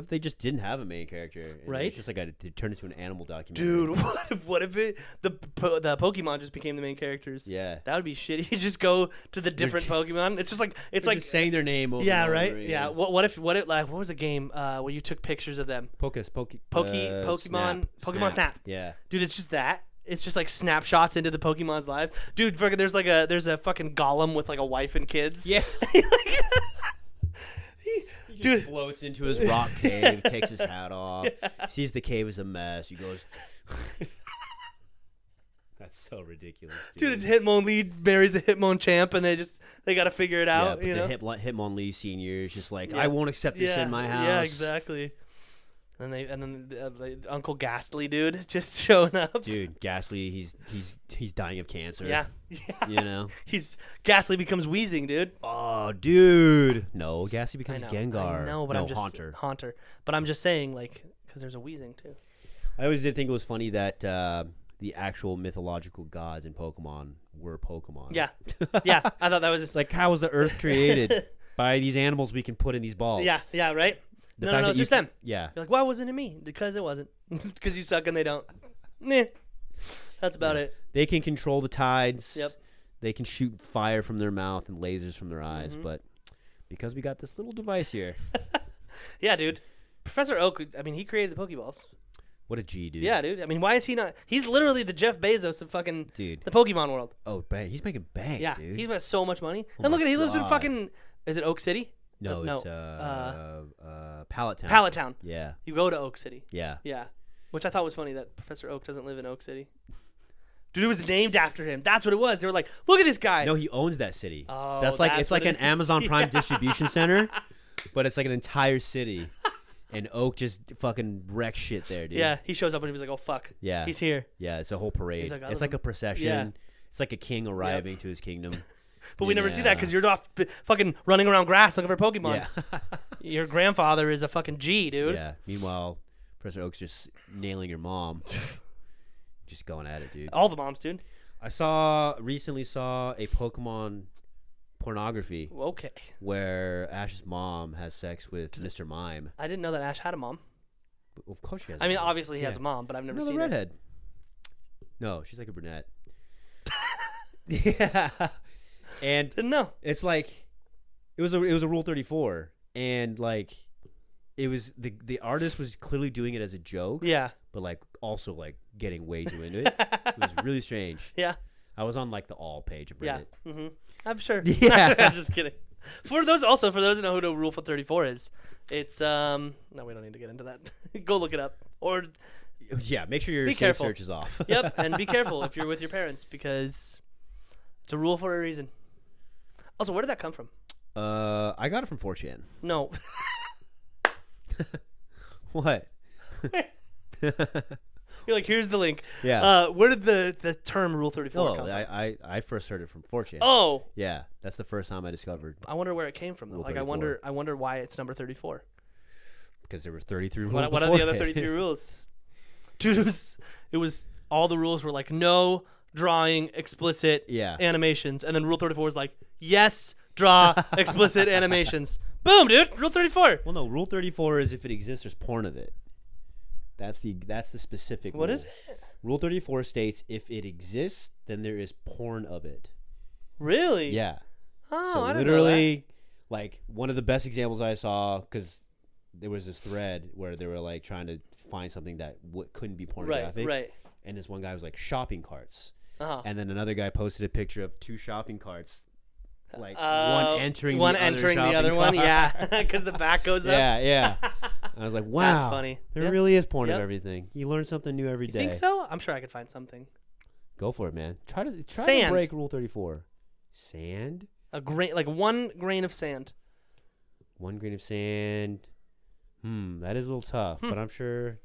S1: they just didn't have a main character? And
S2: Right.
S1: It's just like it turned into an animal documentary.
S2: Dude, what if the Pokemon just became the main characters?
S1: Yeah.
S2: That would be shitty. You just go to the different Pokemon. It's just like
S1: They're just saying their name over
S2: yeah,
S1: and over
S2: right.
S1: again.
S2: Yeah. What if like what was the game where you took pictures of them? Pokemon Snap.
S1: Yeah.
S2: Dude, it's just that. It's just like snapshots into the Pokemon's lives. Dude, fucking there's a fucking golem with like a wife and kids.
S1: Yeah. He just
S2: Dude.
S1: floats into his rock cave, takes his hat off, sees the cave is a mess. He goes, "That's so ridiculous,
S2: Dude,
S1: dude."
S2: it's Hitmonlee marries a Hitmonchamp, and they got to figure it
S1: Yeah,
S2: out.
S1: but
S2: You know?
S1: Hitmonlee Senior is just like,
S2: Yeah.
S1: I won't accept this in my house.
S2: Yeah, exactly. And then the Uncle Ghastly dude just showing up.
S1: Dude, Ghastly, he's dying of cancer.
S2: Yeah.
S1: You know?
S2: Ghastly becomes Wheezing, dude.
S1: Oh, dude. No, Ghastly
S2: I
S1: becomes
S2: know.
S1: Gengar.
S2: I know, but
S1: no,
S2: I'm just
S1: Haunter.
S2: But I'm just saying, like, because there's a Wheezing too.
S1: I always did think it was funny that the actual mythological gods in Pokemon were Pokemon.
S2: Yeah, yeah. I thought that was just
S1: It's like, how was the Earth created? By these animals we can put in these balls.
S2: yeah, right.
S1: The
S2: No,
S1: fact that
S2: it's
S1: you
S2: just
S1: can-
S2: them.
S1: Yeah.
S2: You're like, why wasn't it me? Because it wasn't. Because you suck and they don't. Nah. That's about it.
S1: They can control the tides.
S2: Yep.
S1: They can shoot fire from their mouth and lasers from their eyes,
S2: Mm-hmm.
S1: but because we got this little device here,
S2: Yeah, dude. Professor Oak, I mean, he created the Pokeballs.
S1: what a G, dude.
S2: Yeah, dude. I mean, why is he not? He's literally the Jeff Bezos of fucking
S1: Dude.
S2: the Pokemon world.
S1: Oh, bang. He's making bank,
S2: Yeah,
S1: dude.
S2: he's got so much money.
S1: Oh
S2: And look
S1: my
S2: at he lives in
S1: God.
S2: fucking. Is it Oak City?
S1: no,
S2: no,
S1: it's Pallet Town.
S2: Pallet Town.
S1: Yeah.
S2: You go to Oak City.
S1: Yeah.
S2: Yeah, which I thought was funny that Professor Oak doesn't live in Oak City. Dude, it was named after him. That's what it was. They were like, look at this guy.
S1: No, he owns that city.
S2: Oh,
S1: That's like
S2: that's
S1: it's like
S2: what
S1: an
S2: it is.
S1: Amazon Prime
S2: Yeah.
S1: distribution center, but it's like an entire city. And Oak just fucking wrecks shit there, dude.
S2: Yeah, he shows up and he was like, oh fuck.
S1: Yeah.
S2: He's here.
S1: Yeah, it's a whole parade.
S2: He's like, I
S1: It's
S2: live
S1: like a procession.
S2: Yeah.
S1: It's like a king arriving to his kingdom.
S2: But we never see that
S1: Yeah.
S2: because you're off fucking running around grass looking for Pokemon.
S1: Yeah.
S2: Your grandfather is a fucking G, dude.
S1: Yeah. Meanwhile, Professor Oak's just nailing your mom. Just going at it, dude.
S2: All the moms, dude.
S1: I recently saw a Pokemon pornography
S2: Okay.
S1: where Ash's mom has sex with Mr. Mime.
S2: I didn't know that Ash had a mom.
S1: Of course she has.
S2: I mean,
S1: a mom.
S2: obviously he has
S1: Yeah.
S2: a mom, but I've never
S1: No,
S2: seen
S1: the
S2: her.
S1: redhead. No, she's like a brunette. Yeah. And
S2: Didn't know.
S1: it's like It was a Rule 34, and like it was the artist was clearly doing it as a joke.
S2: Yeah.
S1: But like also like getting way too into it. It was really strange.
S2: Yeah.
S1: I was on like the all page of
S2: Yeah.
S1: Reddit.
S2: I'm sure.
S1: Yeah.
S2: I'm just kidding. For those who know who the Rule 34 is, it's no, we don't need to get into that. Go look it up. Or
S1: Yeah, make sure your
S2: Be
S1: safe
S2: careful.
S1: search is off.
S2: yep, and be careful if you're with your parents because it's a rule for a reason. Also, where did that come from?
S1: I got it from 4chan.
S2: No.
S1: What?
S2: You're like, here's the link.
S1: Yeah.
S2: Where did the term Rule 34
S1: Oh,
S2: come from?
S1: I first heard it from 4chan.
S2: Oh,
S1: Yeah, that's the first time I discovered
S2: I wonder where it came from though.
S1: Rule
S2: Like,
S1: 34.
S2: I wonder why it's number 34.
S1: because there were 33 rules.
S2: What are the other
S1: beforehand.
S2: 33 rules? Dude, it was all the rules were like no drawing explicit
S1: Yeah.
S2: animations, and then Rule 34 was like yes, draw explicit animations. Boom, dude. Rule 34.
S1: Well, no, Rule 34 is if it exists, there's porn of it. That's the specific.
S2: What
S1: rule.
S2: is it?
S1: Rule 34 states if it exists, then there is porn of it.
S2: Really?
S1: Yeah.
S2: Oh,
S1: So
S2: I didn't know that.
S1: literally, like one of the best examples I saw, because there was this thread where they were like trying to find something that couldn't be pornographic.
S2: Right.
S1: And this one guy was like shopping carts,
S2: Uh-huh.
S1: and then another guy posted a picture of two shopping carts, like
S2: Uh,
S1: one entering
S2: one
S1: the
S2: entering
S1: other
S2: the other
S1: shopping
S2: one.
S1: cart.
S2: Yeah, because the back goes up.
S1: Yeah, yeah. I was like, wow,
S2: That's funny.
S1: There
S2: Yeah.
S1: really is porn
S2: Yep.
S1: of everything. You learn something new every
S2: You
S1: day.
S2: think so? I'm sure I could find something.
S1: Go for it, man. Try to
S2: Sand.
S1: break Rule 34. Sand?
S2: A grain, like 1 grain of sand.
S1: 1 grain of sand. That is a little tough, but I'm sure.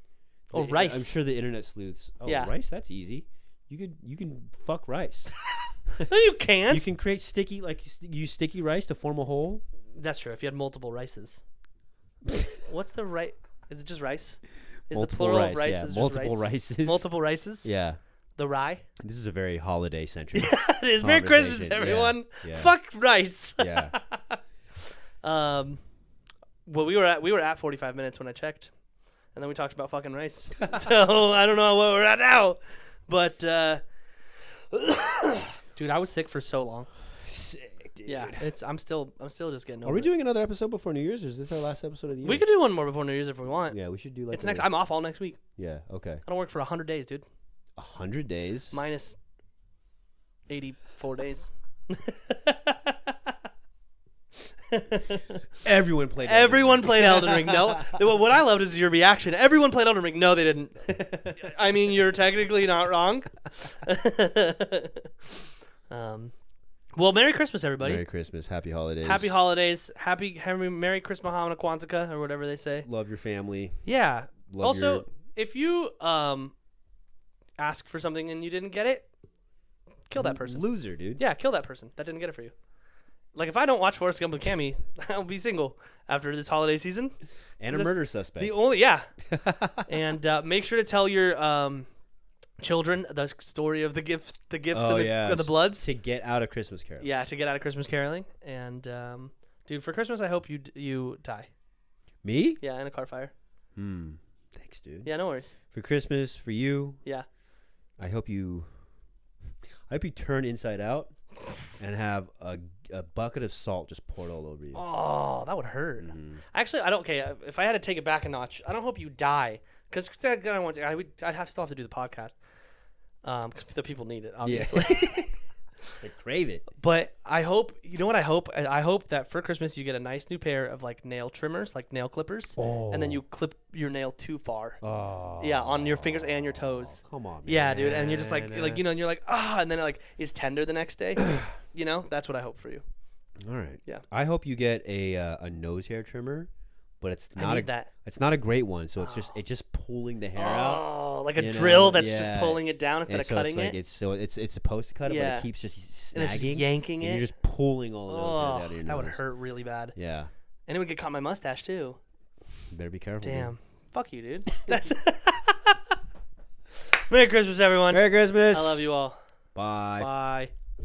S2: Oh, rice.
S1: I'm sure the internet sleuths. Oh,
S2: Yeah.
S1: rice. That's easy. You can fuck rice.
S2: No, you can't.
S1: You can create sticky use sticky rice to form a hole.
S2: That's true. If you had multiple rices. What's the right? Is it just rice? Is
S1: Multiple
S2: the plural
S1: rice,
S2: of rice
S1: yeah.
S2: is
S1: Multiple
S2: just rice?
S1: rices.
S2: Multiple rices.
S1: Yeah.
S2: The rye.
S1: This is a very holiday centric.
S2: It is. Merry Christmas,
S1: Conversation, yeah,
S2: everyone.
S1: yeah.
S2: Fuck rice.
S1: Yeah.
S2: Well, we were at 45 minutes when I checked, and then we talked about fucking rice. So I don't know where we're at now, but dude, I was sick for so long.
S1: Sick, dude.
S2: Yeah, I'm still just getting over
S1: Are we
S2: it.
S1: doing another episode before New Year's, or is this our last episode of the year?
S2: We could do one more before New Year's if we want.
S1: Yeah, we should do like.
S2: It's next. I'm off all next week.
S1: Yeah. Okay.
S2: I don't work for 100 days, dude.
S1: 100 days.
S2: Minus 84 days.
S1: Everyone played.
S2: Everyone played Elden Ring. No, what I loved is your reaction. Everyone played Elden Ring. No, they didn't. I mean, you're technically not wrong. Well, Merry Christmas, everybody.
S1: Merry Christmas. Happy holidays.
S2: Happy holidays. Merry Christmas, Hanukkah, Kwanzaa, or whatever they say.
S1: Love your family.
S2: Yeah.
S1: Love
S2: Also,
S1: your...
S2: if you ask for something and you didn't get it, kill that person.
S1: Loser, dude.
S2: Yeah, kill that person that didn't get it for you. Like, if I don't watch Forrest Gump with Cammy, I'll be single after this holiday season.
S1: And a
S2: That's
S1: murder suspect.
S2: The only, yeah. And make sure to tell your children the story of the gifts
S1: Oh, yeah.
S2: of the Bloods.
S1: To get out of Christmas Carol.
S2: Yeah, to get out of Christmas caroling. And, dude, for Christmas, I hope you die.
S1: Me?
S2: Yeah, in a car fire.
S1: Thanks, dude.
S2: Yeah, no worries.
S1: For Christmas, for you,
S2: Yeah.
S1: I hope you turn inside out and have a bucket of salt just poured all over you.
S2: Oh, that would hurt. Actually, I don't. Okay, if I had to take it back a notch, I don't hope you die, because I'd still have to do the podcast. Because the people need it, obviously.
S1: They crave it.
S2: But I hope, you know what I hope? I hope that for Christmas you get a nice new pair of like nail trimmers, like nail clippers, and then you clip your nail too far.
S1: Oh.
S2: Yeah, on your fingers and your toes.
S1: Come on, man.
S2: Yeah, dude, and you're just like you know, and you're like and then it like is tender the next day. You know, that's what I hope for you.
S1: All right.
S2: Yeah.
S1: I hope you get a nose hair trimmer, but it's not
S2: that.
S1: It's not a great one, so it's just pulling the hair out.
S2: Oh, like a
S1: you
S2: drill
S1: know,
S2: that's
S1: yeah.
S2: just pulling it down instead
S1: And
S2: of
S1: so
S2: cutting
S1: it's like
S2: it.
S1: it's supposed to cut it, but
S2: Yeah.
S1: it keeps just snagging,
S2: And it's just yanking
S1: and
S2: it.
S1: you're just pulling all the nose hairs out of your nose.
S2: That would hurt really bad.
S1: Yeah.
S2: And it would get caught in my mustache too.
S1: You better be careful.
S2: Damn.
S1: Man.
S2: Fuck you, dude. That's Merry Christmas, everyone.
S1: Merry Christmas.
S2: I love you all.
S1: Bye.
S2: Bye.